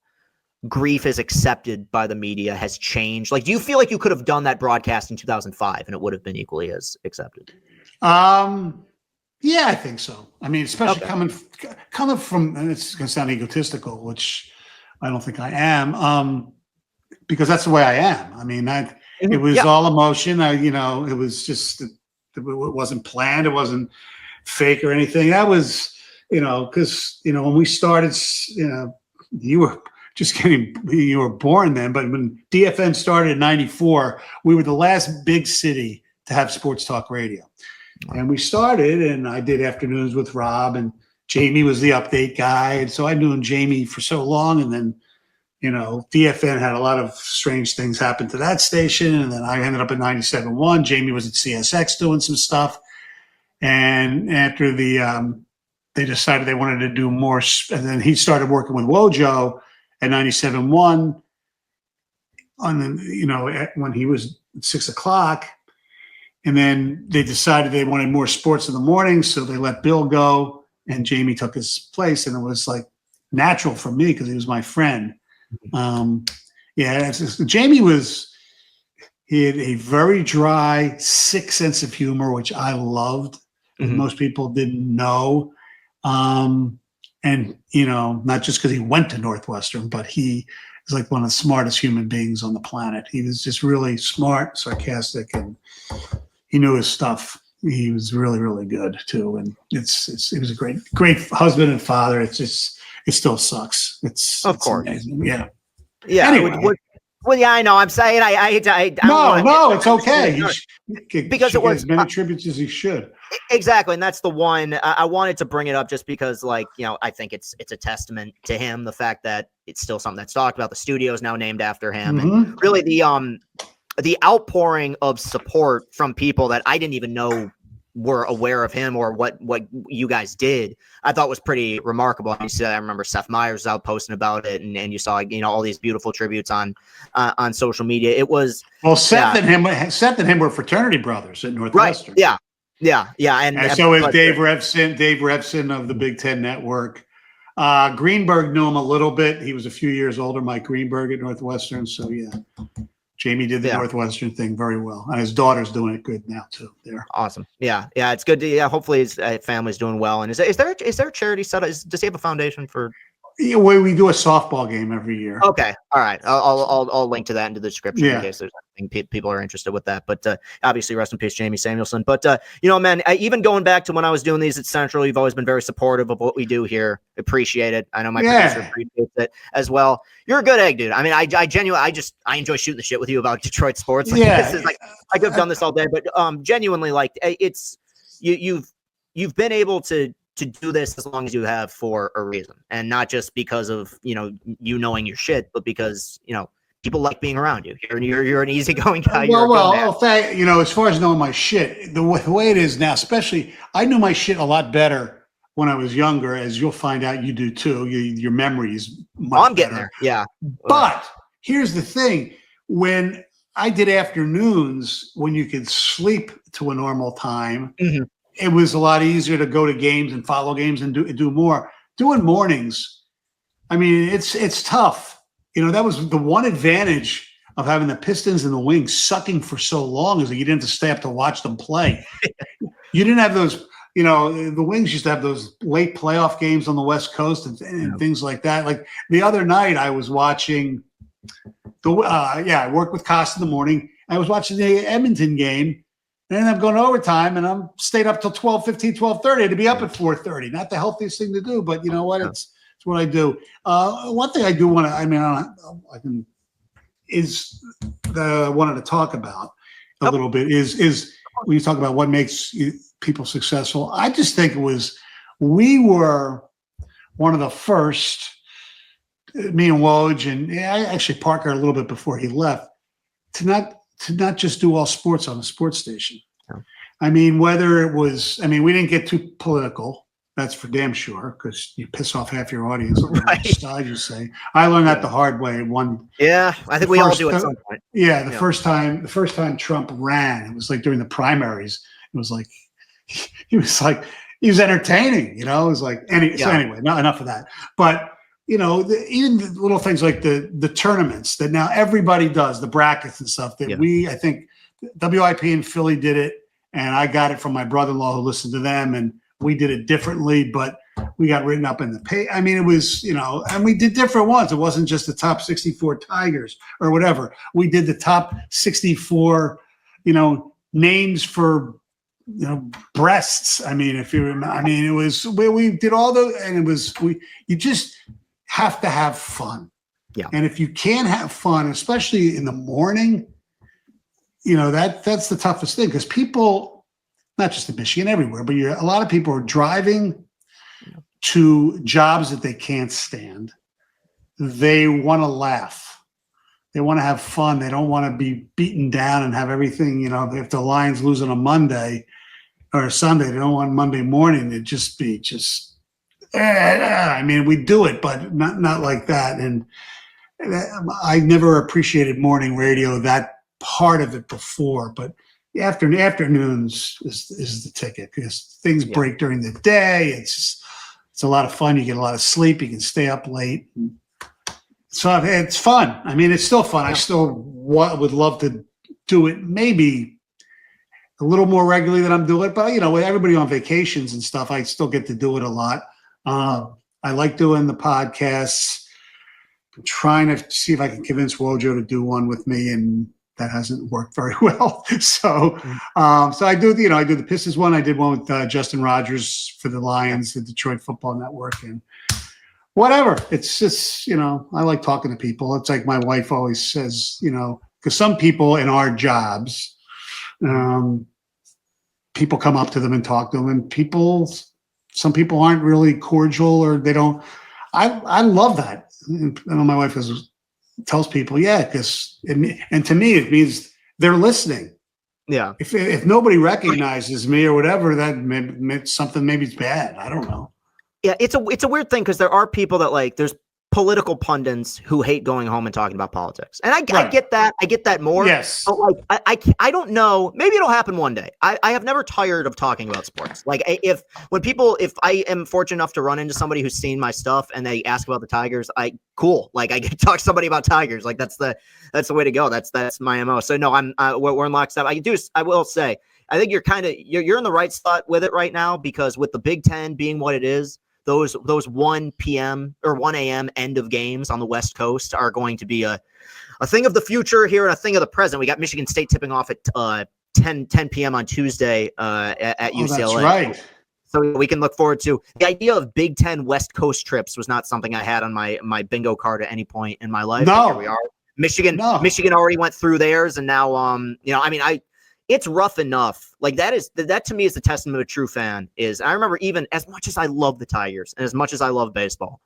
grief is accepted by the media has changed? Like, do you feel like you could have done that broadcast in 2005 and it would have been equally as accepted? Yeah, I think so. I mean, especially coming from, and it's going to sound egotistical, which I don't think I am, because that's the way I am. I mean, it was all emotion. You know, it was just, it wasn't planned. It wasn't fake or anything. That was, you know, because, you know, when we started, you know, you were born then, but when DFN started in 94, we were the last big city to have sports talk radio. And we started, and I did afternoons with Rob, and Jamie was the update guy. And so I knew Jamie for so long. And then, you know, DFN had a lot of strange things happen to that station. And then I ended up at 97.1. Jamie was at CSX doing some stuff. And after they decided they wanted to do more, and then he started working with Wojo at 97.1 when he was at 6 o'clock. And then they decided they wanted more sports in the morning, so they let Bill go, and Jamie took his place, and it was like natural for me because he was my friend. Jamie he had a very dry, sick sense of humor, which I loved. Most people didn't know. And, you know, not just because he went to Northwestern, but he is like one of the smartest human beings on the planet. He was just really smart, sarcastic, and he knew his stuff. He was really, really good too. And he was a great husband and father. It still sucks. It's amazing. Yeah. Yeah. Anyway. Well, yeah, I know. I'm saying I hate to. No, it's okay. Because it was as many tributes as he should. Exactly, and that's the one I wanted to bring it up just because, like, you know, I think it's a testament to him, the fact that it's still something that's talked about. The studio is now named after him, and really the outpouring of support from people that I didn't even know were aware of him or what you guys did, I thought was pretty remarkable. You see, I remember Seth Meyers out posting about it, and you saw, you know, all these beautiful tributes on social media. It was Seth and him were fraternity brothers at Northwestern. Right. Yeah. And so is Dave Revson of the Big Ten Network. Greenberg knew him a little bit. He was a few years older, Mike Greenberg at Northwestern. So yeah, Jamie did the Northwestern thing very well, and his daughter's doing it good now too. There, awesome. Yeah, it's good to. Yeah, hopefully his family's doing well. And is there a charity set up? Does he have a foundation for? Yeah, we do a softball game every year. Okay, all right. I'll link to that in the description in case there's anything people are interested with that. But obviously, rest in peace, Jamie Samuelson. But you know, man, even going back to when I was doing these at Central, you've always been very supportive of what we do here. Appreciate it. I know my producer appreciates it as well. You're a good egg, dude. I mean, I genuinely, I enjoy shooting the shit with you about Detroit sports. Like, this is like, I could have done this all day, but genuinely, like, it's you've been able to do this as long as you have for a reason, and not just because of, you know, you knowing your shit, but because, you know, people like being around you. You're an easygoing guy. As far as knowing my shit, the way it is now, especially, I knew my shit a lot better when I was younger, as you'll find out you do too. Your memory is much I'm getting better. there. Yeah. But here's the thing. When I did afternoons, when you could sleep to a normal time, it was a lot easier to go to games and follow games and do more. Doing mornings, I mean, it's tough. That was the one advantage of having the Pistons and the Wings sucking for so long, is that you didn't have to stay up to watch them play. You didn't have those, the Wings used to have those late playoff games on the West Coast and things like that. Like the other night, I was watching I worked with Costa in the morning. I was watching the Edmonton game, and then I'm going to overtime, and I'm stayed up till 12:15, 12:30 to be up at 4:30. Not the healthiest thing to do, but you know what? It's what I do. One thing I do want to, wanted to talk about a little bit is when you talk about what makes people successful. I just think we were one of the first, me and Woj, and actually Parker a little bit before he left, to not just do all sports on a sports station. Yeah. I mean, whether it was, we didn't get too political. That's for damn sure, because you piss off half your audience on the side, you say. I learned that the hard way. I think we all do at some point. Yeah, the first time Trump ran, it was like during the primaries. It was like he was entertaining. It was like So anyway, not enough of that. But even the little things like the tournaments that now everybody does, the brackets and stuff that I think WIP in Philly did it, and I got it from my brother-in-law who listened to them, and we did it differently, but we got written up in the pay. It was, and we did different ones. It wasn't just the top 64 Tigers or whatever. We did the top 64, names for, breasts. If you remember, it was where we did all those, and it was, you just have to have fun. Yeah. And if you can't have fun, especially in the morning, that's the toughest thing, because people, not just in Michigan, everywhere, but a lot of people are driving to jobs that they can't stand. They want to laugh. They want to have fun. They don't want to be beaten down and have everything, if the Lions lose on a Monday or a Sunday, they don't want Monday morning to just be we do it, but not like that. And I never appreciated morning radio, that part of it before, but afternoons is the ticket, because things break during the day. It's a lot of fun. You get a lot of sleep. You can stay up late. So it's fun. It's still fun. I still would love to do it maybe a little more regularly than I'm doing it. But, with everybody on vacations and stuff, I still get to do it a lot. I like doing the podcasts. I'm trying to see if I can convince Wojo to do one with me, and that hasn't worked very well. So I do the Pistons one. I did one with Justin Rogers for the Lions, the Detroit Football Network, and whatever. It's just, I like talking to people. It's like my wife always says, because some people in our jobs, people come up to them and talk to them, and some people aren't really cordial, or they don't. I love that. My wife tells people, because and to me it means they're listening. Yeah. If nobody recognizes me or whatever, that meant something, maybe it's bad. I don't know. Yeah, it's a weird thing, because there are people that there's political pundits who hate going home and talking about politics, and I get that. I get that more. Yes. But I don't know. Maybe it'll happen one day. I have never tired of talking about sports. If I am fortunate enough to run into somebody who's seen my stuff and they ask about the Tigers, I get to talk to somebody about Tigers. That's the way to go. That's my MO. So no, we're in lockstep. I will say, I think you're in the right spot with it right now, because with the Big Ten being what it is, those 1 p.m. or 1 a.m. end of games on the West Coast are going to be a thing of the future here and a thing of the present. We got Michigan State tipping off at 10 p.m. on Tuesday at UCLA. That's right. So we can look forward to the idea of Big Ten West Coast trips. Was not something I had on my bingo card at any point in my life. No, here we are. Michigan already went through theirs, and now it's rough enough. That to me is the testament of a true fan. I remember, even as much as I love the Tigers and as much as I love baseball,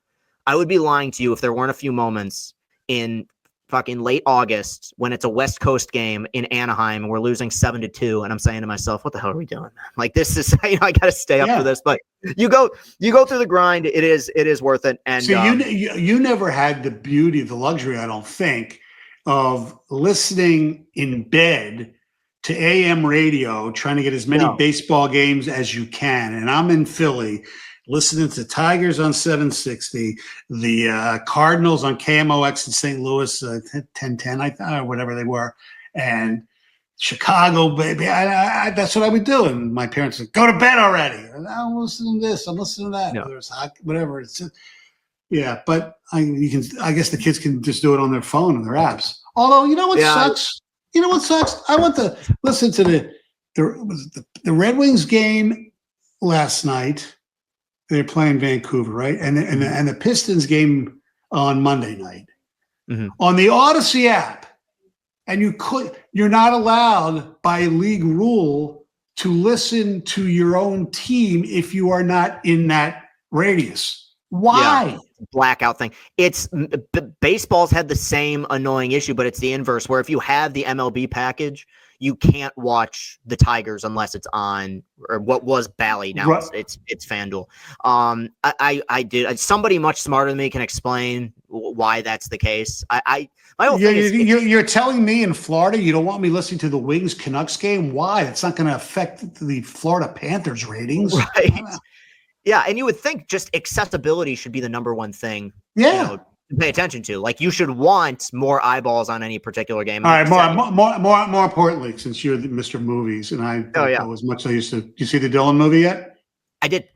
I would be lying to you if there weren't a few moments in fucking late August when it's a West Coast game in Anaheim and we're losing 7-2, and I'm saying to myself, what the hell are we doing, man? Like, this is, I got to stay up for this. But you go through the grind. It is worth it. And so you never had the beauty, the luxury, I don't think, of listening in bed to AM radio, trying to get as many baseball games as you can. And I'm in Philly, listening to Tigers on 760, the Cardinals on KMOX in St. Louis, 1010, or whatever they were, and Chicago, baby. That's what I would do. And my parents would go to bed already. And I'm listening to this, I'm listening to that. Whether it's hockey, whatever. It's just, but I guess the kids can just do it on their phone and their apps. Although, you know what sucks? You know what sucks? I went to listen to the Red Wings game last night. They're playing Vancouver, right? And the Pistons game on Monday night on the Odyssey app. And you're not allowed by league rule to listen to your own team if you are not in that radius. Why? Yeah. Blackout thing. It's baseball's had the same annoying issue, but it's the inverse, where if you have the MLB package, you can't watch the Tigers unless it's on, or what was Bally, now it's FanDuel. I did. Somebody much smarter than me can explain why that's the case. My whole thing is, you're telling me in Florida you don't want me listening to the Wings Canucks game? Why? It's not going to affect the Florida Panthers ratings, right? Yeah, and you would think just accessibility should be the number one thing. Yeah. To pay attention to. Like, you should want more eyeballs on any particular game. All right, more importantly, since you're Mr. Movies, and I don't know as much as I used to. You see the Dylan movie yet? I did.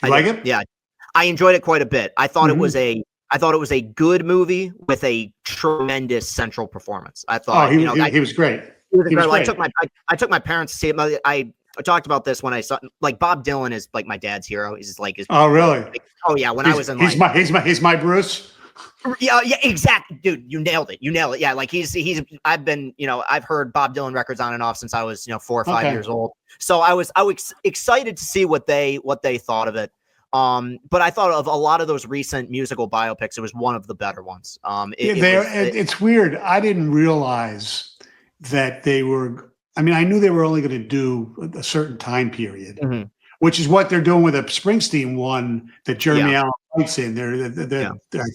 You like it? Yeah, I enjoyed it quite a bit. I thought it was a good movie with a tremendous central performance. I thought he was great. He was great. I took my parents to see it. I talked about this when I saw, like, Bob Dylan is like my dad's hero. He's like oh really? Like, oh yeah, when I was in he's my Bruce. Yeah, exactly, dude. You nailed it. Yeah, like I've been, I've heard Bob Dylan records on and off since I was, 4 or 5 years old. So I was excited to see what they thought of it. But I thought of a lot of those recent musical biopics, it was one of the better ones. It's weird. I didn't realize that they were. I mean, I knew they were only going to do a certain time period, which is what they're doing with a Springsteen one that Jeremy Allen White's in. I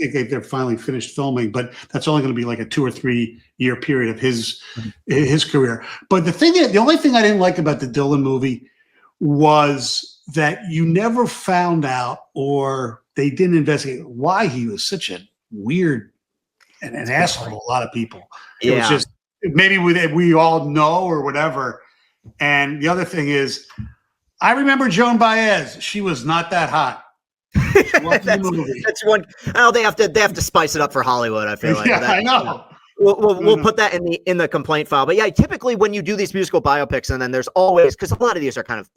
think they're finally finished filming, but that's only going to be like a 2 or 3 year period of his career. But the only thing I didn't like about the Dylan movie was that you never found out, or they didn't investigate, why he was such a weird and an asshole to a lot of people. It was just, maybe we all know or whatever. And the other thing is, I remember Joan Baez. She was not that hot. That's one. Oh, they have to spice it up for Hollywood, I feel like. Yeah, I know. We'll put that in the complaint file. But yeah, typically when you do these musical biopics, and then there's always, because a lot of these are kind of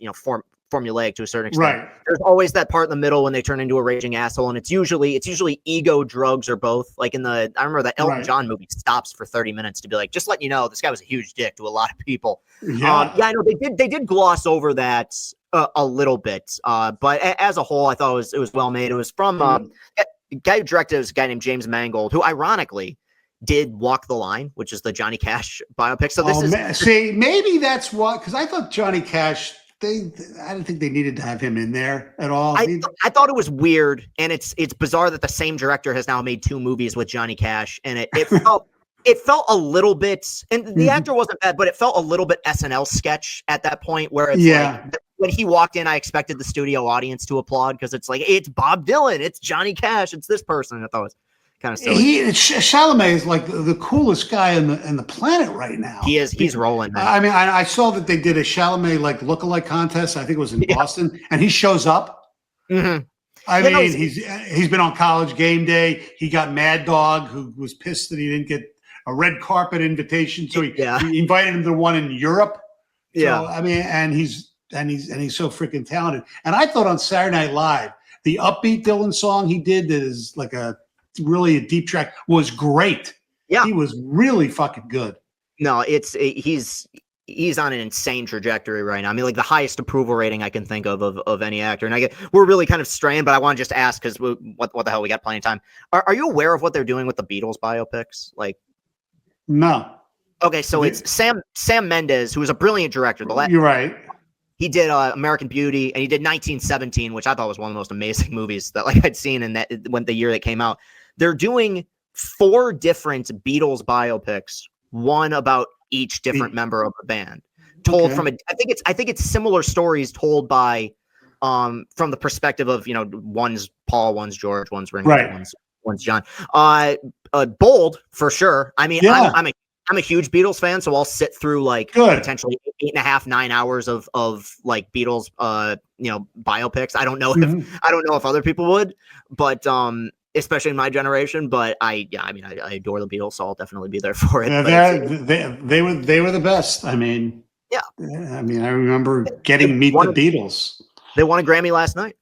formulaic to a certain extent. Right. There's always that part in the middle when they turn into a raging asshole, and it's usually ego, drugs, or both. Like I remember that Elton John movie stops for 30 minutes to be like, just letting you know, this guy was a huge dick to a lot of people. Yeah, I know they did gloss over that a little bit, but as a whole, I thought it was well made. It was from a guy who directed is a guy named James Mangold, who ironically did Walk the Line, which is the Johnny Cash biopic. So see, maybe that's what, because I thought Johnny Cash, I didn't think they needed to have him in there at all. I thought it was weird, and it's bizarre that the same director has now made 2 movies with Johnny Cash, and it felt a little bit, and the actor wasn't bad, but it felt a little bit SNL sketch at that point, where it's like, when he walked in, I expected the studio audience to applaud, because it's like, it's Bob Dylan, it's Johnny Cash, it's this person. I thought it was kind of silly. Chalamet is like the coolest guy in the planet right now. He is. He's rolling, man. I mean, I saw that they did a Chalamet like lookalike contest. I think it was in Boston, and he shows up. I mean, he's been on College Game Day. He got Mad Dog, who was pissed that he didn't get a red carpet invitation, so he invited him to one in Europe. So, I mean, and he's so freaking talented. And I thought on Saturday Night Live, the upbeat Dylan song he did that is like really a deep track was great. Yeah, he was really fucking good. No, he's on an insane trajectory right now. I mean, like the highest approval rating I can think of any actor. And we're really kind of straying, but I want to just ask, because what the hell, we got plenty of time. Are you aware of what they're doing with the Beatles biopics? Like, No. Okay, so it's Sam Mendes, who is a brilliant director. You're right. He did American Beauty, and he did 1917, which I thought was one of the most amazing movies that like I'd seen in that when the year that came out. They're doing 4 different Beatles biopics, one about each different member of the band, told from I think it's similar stories told by from the perspective of, you know, one's Paul, one's George, one's Ringo, Right. one's John. Bold for sure. I mean, Yeah. I'm a huge Beatles fan, so I'll sit through like potentially 8.5, 9 hours of like Beatles, you know, biopics. I don't know if other people would, but especially in my generation. But I adore the Beatles, so I'll definitely be there for it. Yeah, they were the best. I mean, yeah. I mean, I remember getting Meet the Beatles. They won a Grammy last night.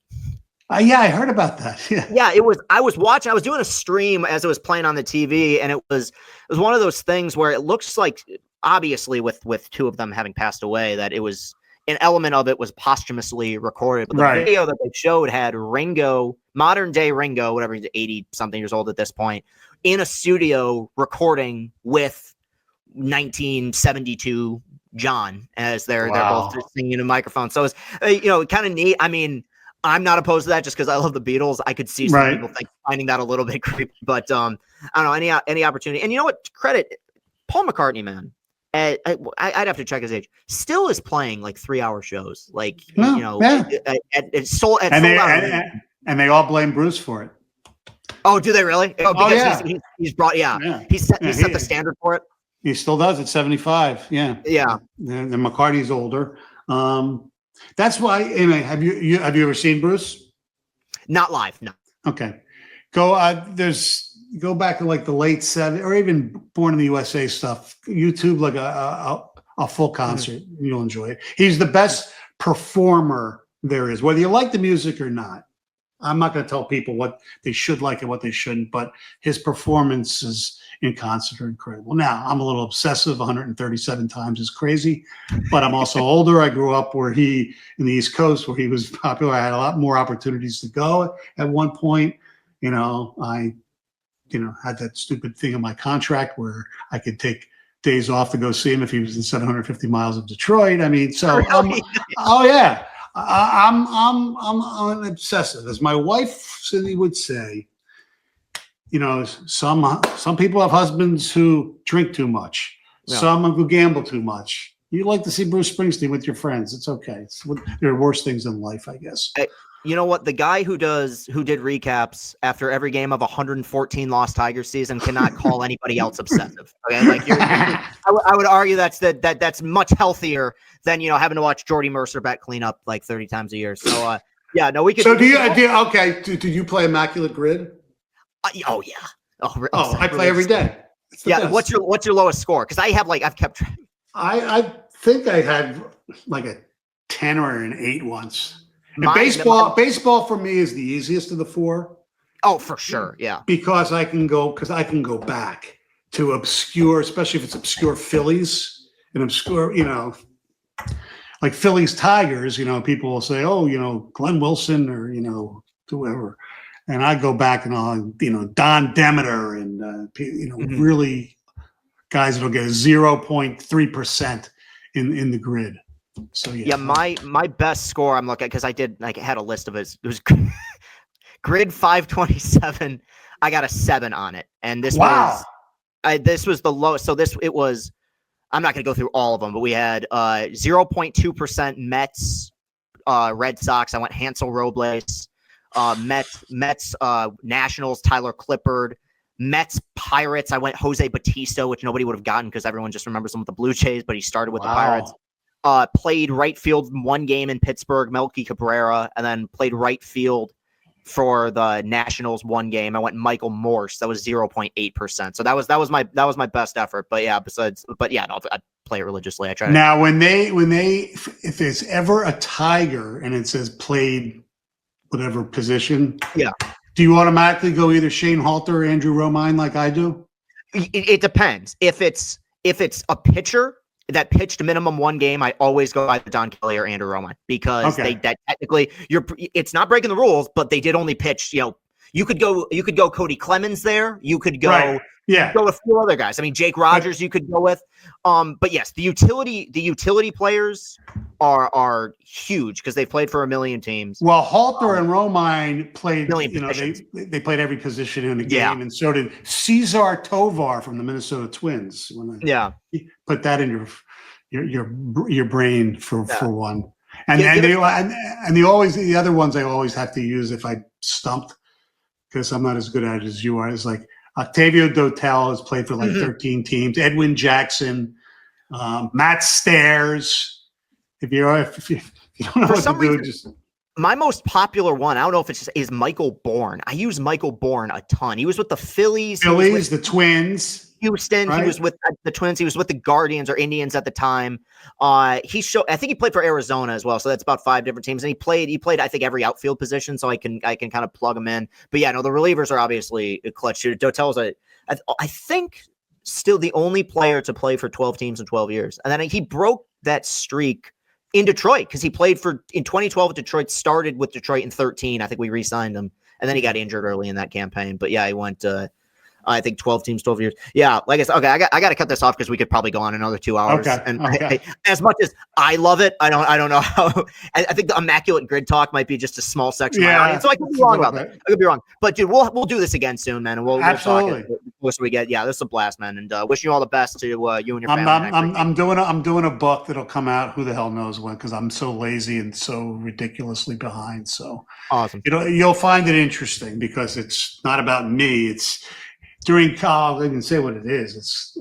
Yeah, I heard about that. Yeah, it was. I was doing a stream as it was playing on the TV, and it was one of those things where it looks like, obviously, with 2 of them having passed away, that it was an element of it was posthumously recorded. But the video that they showed had Ringo, modern day Ringo, whatever, he's 80 something years old at this point, in a studio recording with 1972 John as they're both just singing in a microphone. So it's you know, kind of neat. I mean, I'm not opposed to that just because I love the Beatles. I could see some people finding that a little bit creepy, but I don't know, any opportunity. And you know what? Credit Paul McCartney, man. I'd have to check his age. Still is playing like 3-hour shows, like you know, sold out. And they all blame Bruce for it. Oh, do they really? Oh, because he's brought. He set the standard for it. He still does at 75. Yeah. And McCartney's older. That's why. Anyway, have you ever seen Bruce? Not live, no. Okay, go back to like the late '70s or even Born in the USA stuff. YouTube like a full concert. You'll enjoy it. He's the best performer there is, whether you like the music or not. I'm not going to tell people what they should like and what they shouldn't, but his performances in concert are incredible. Now, I'm a little obsessive. 137 times is crazy, but I'm also older. I grew up in the East Coast where he was popular. I had a lot more opportunities to go at one point. You know, I had that stupid thing in my contract where I could take days off to go see him if he was in 750 miles of Detroit. I mean, so I'm obsessive, as my wife Cindy would say. You know, some people have husbands who drink too much. Some who gamble too much. You like to see Bruce Springsteen with your friends. It's okay. There are worse things in life, I guess. You know what? The guy who did recaps after every game of 114 lost Tigers season cannot call anybody else obsessive. Okay, like I would argue that's much healthier than, you know, having to watch Jordy Mercer bat clean up like 30 times a year. So we could. So do you play Immaculate Grid? Oh yeah. I play every day. Yeah. Best. What's your lowest score? Because I've kept track. I think I had like a 10 or an 8 once. And baseball for me is the easiest of the 4. Oh, for sure. Yeah. Because I can go back to obscure, especially if it's obscure Phillies and obscure, you know, like Phillies Tigers, you know, people will say, oh, you know, Glenn Wilson or, you know, whoever. And I go back and I'll, you know, Don Demeter and, you know, really guys that'll get 0.3% in the grid. So, yeah. My best score I'm looking at, because I had a list of it. It was grid 527. I got a 7 on it. And this was the lowest. So it was, I'm not going to go through all of them, but we had 0.2% Mets, Red Sox. I went Hansel Robles. Mets, Nationals, Tyler Clippard, Mets, Pirates. I went Jose Batista, which nobody would have gotten because everyone just remembers him with the Blue Jays, but he started with the Pirates. Played right field 1 game in Pittsburgh, Melky Cabrera, and then played right field for the Nationals 1 game. I went Michael Morse. That was 0.8%. So that was my best effort. But yeah, I play it religiously. I try. Now, if there's ever a Tiger and it says played whatever position, do you automatically go either Shane Halter or Andrew Romine like I do? It depends. If it's a pitcher that pitched minimum 1 game, I always go either Don Kelly or Andrew Romine because that technically it's not breaking the rules, but they did only pitch, you know, You could go Cody Clemens there. You could go. Right. Yeah. Go with a few other guys. I mean, Jake Rogers you could go with. But yes, the utility players are huge because they've played for a million teams. Well, Halter and Romine played, positions. they played every position in the game, Yeah. and so did Cesar Tovar from the Minnesota Twins. Put that in your brain for one. And the other ones I always have to use if I stumped, because I'm not as good at it as you are, is like Octavio Dotel has played for like 13 teams. Edwin Jackson, Matt Stairs. If you don't know what to do, just my most popular one. I don't know if it's is Michael Bourne. I use Michael Bourne a ton. He was with the Phillies, the Twins. Houston. Right? He was with the Twins. He was with the Guardians or Indians at the time. I think he played for Arizona as well. So that's about 5 different teams. And he played, I think, every outfield position. So I can kind of plug him in. But yeah, no, the relievers are obviously a clutch shooter. Dotel's I think still the only player to play for 12 teams in 12 years. And then he broke that streak in Detroit because he played in 2012. Detroit started with Detroit in 13. I think we re-signed him. And then he got injured early in that campaign. But yeah, he went I think 12 teams, 12 years. Yeah, like I said, okay, I got to cut this off because we could probably go on another 2 hours. Okay. And as much as I love it, I don't know how. I think the immaculate grid talk might be just a small section of my audience, so I could be wrong about that. I could be wrong, but dude, we'll do this again soon, man, and we'll absolutely. We'll talk we get. Yeah, this is a blast, man, and wishing you all the best to you and your family. I'm doing a book that'll come out. Who the hell knows when? Because I'm so lazy and so ridiculously behind. So awesome. You'll find it interesting because it's not about me. It's during college, I can say what it is. It's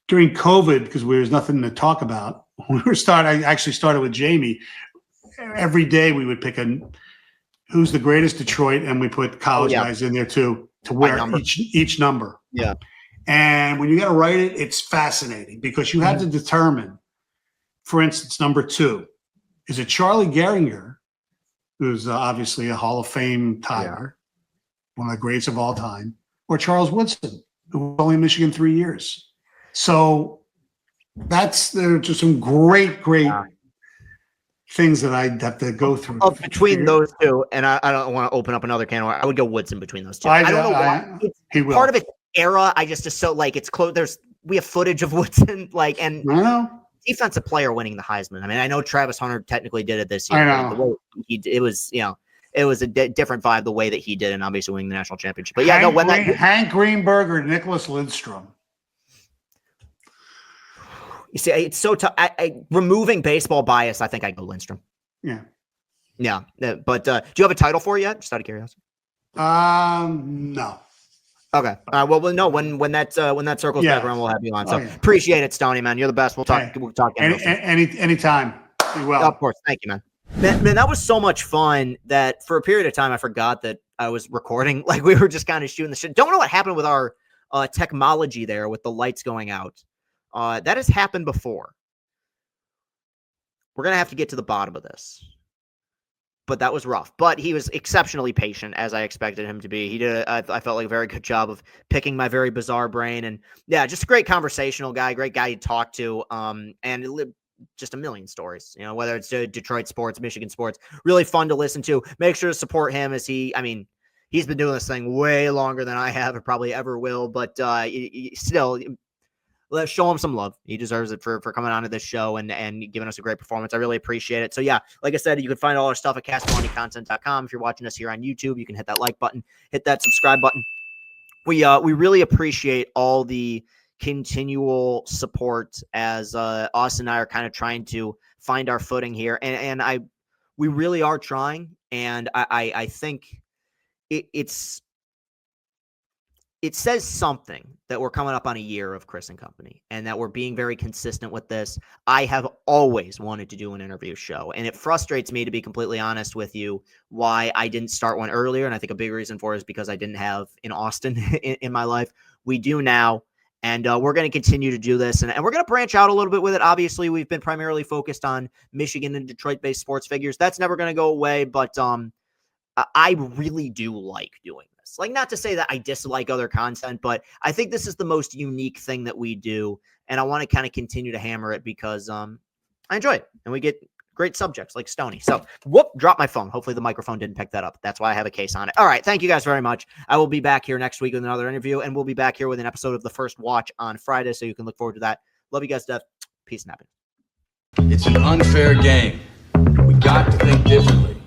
during COVID because there was nothing to talk about. I actually started with Jamie. Every day we would pick who's the greatest Detroit, and we put college guys in there too to wear each number. Yeah. And when you got to write it, it's fascinating because you have to determine, for instance, number 2, is it Charlie Gehringer, who's obviously a Hall of Fame Tiger, one of the greats of all time, or Charles Woodson, who was only in Michigan 3 years. So there are just some great things that I'd have to go through. Between those two, and I don't want to open up another can. I would go Woodson between those two. I don't know why. Part of it's era. I just so like it's close. We have footage of Woodson, like, and defensive player winning the Heisman. I mean, I know Travis Hunter technically did it this year. I know. It was a different vibe the way that he did, and obviously winning the national championship. But Hank Greenberg or Nicholas Lidstrom. You see, it's so tough. Removing baseball bias, I think I go Lindstrom. Yeah. But do you have a title for it yet? Just out of curiosity. No. Okay. Well, no. When that circles back around, we'll have you on. So appreciate it, Stoney, man. You're the best. We'll talk. Hey, we'll talk again. Anytime. Be well. Of course. Thank you, man. Man, that was so much fun that for a period of time I forgot that I was recording. Like we were just kind of shooting the shit. Don't know what happened with our technology there with the lights going out. That has happened before. We're gonna have to get to the bottom of this. But that was rough. But he was exceptionally patient, as I expected him to be. He did, I felt like a very good job of picking my very bizarre brain. And yeah, just a great conversational guy, great guy to talk to. And just a million stories, whether it's Detroit sports, Michigan sports, really fun to listen to. Make sure to support him as he's been doing this thing way longer than I have or probably ever will. But still, let's show him some love. He deserves it for coming on to this show and giving us a great performance. I really appreciate it. So yeah, like I said, you can find all our stuff at castellanicontent.com. If you're watching us here on YouTube, you can hit that like button, hit that subscribe button. We really appreciate all the continual support as Austin and I are kind of trying to find our footing here. And we really are trying. And I think it says something that we're coming up on a year of Chris and Company and that we're being very consistent with this. I have always wanted to do an interview show, and it frustrates me, to be completely honest with you, why I didn't start one earlier. And I think a big reason for it is because I didn't have in Austin in my life. We do now. And we're going to continue to do this. And we're going to branch out a little bit with it. Obviously, we've been primarily focused on Michigan and Detroit-based sports figures. That's never going to go away. But I really do like doing this. Like, not to say that I dislike other content, but I think this is the most unique thing that we do. And I want to kind of continue to hammer it because I enjoy it. And we get great subjects like Stoney. So, whoop, dropped my phone. Hopefully the microphone didn't pick that up. That's why I have a case on it. All right, thank you guys very much. I will be back here next week with another interview, and we'll be back here with an episode of The First Watch on Friday, so you can look forward to that. Love you guys to death. Peace and happiness. It's an unfair game. We got to think differently.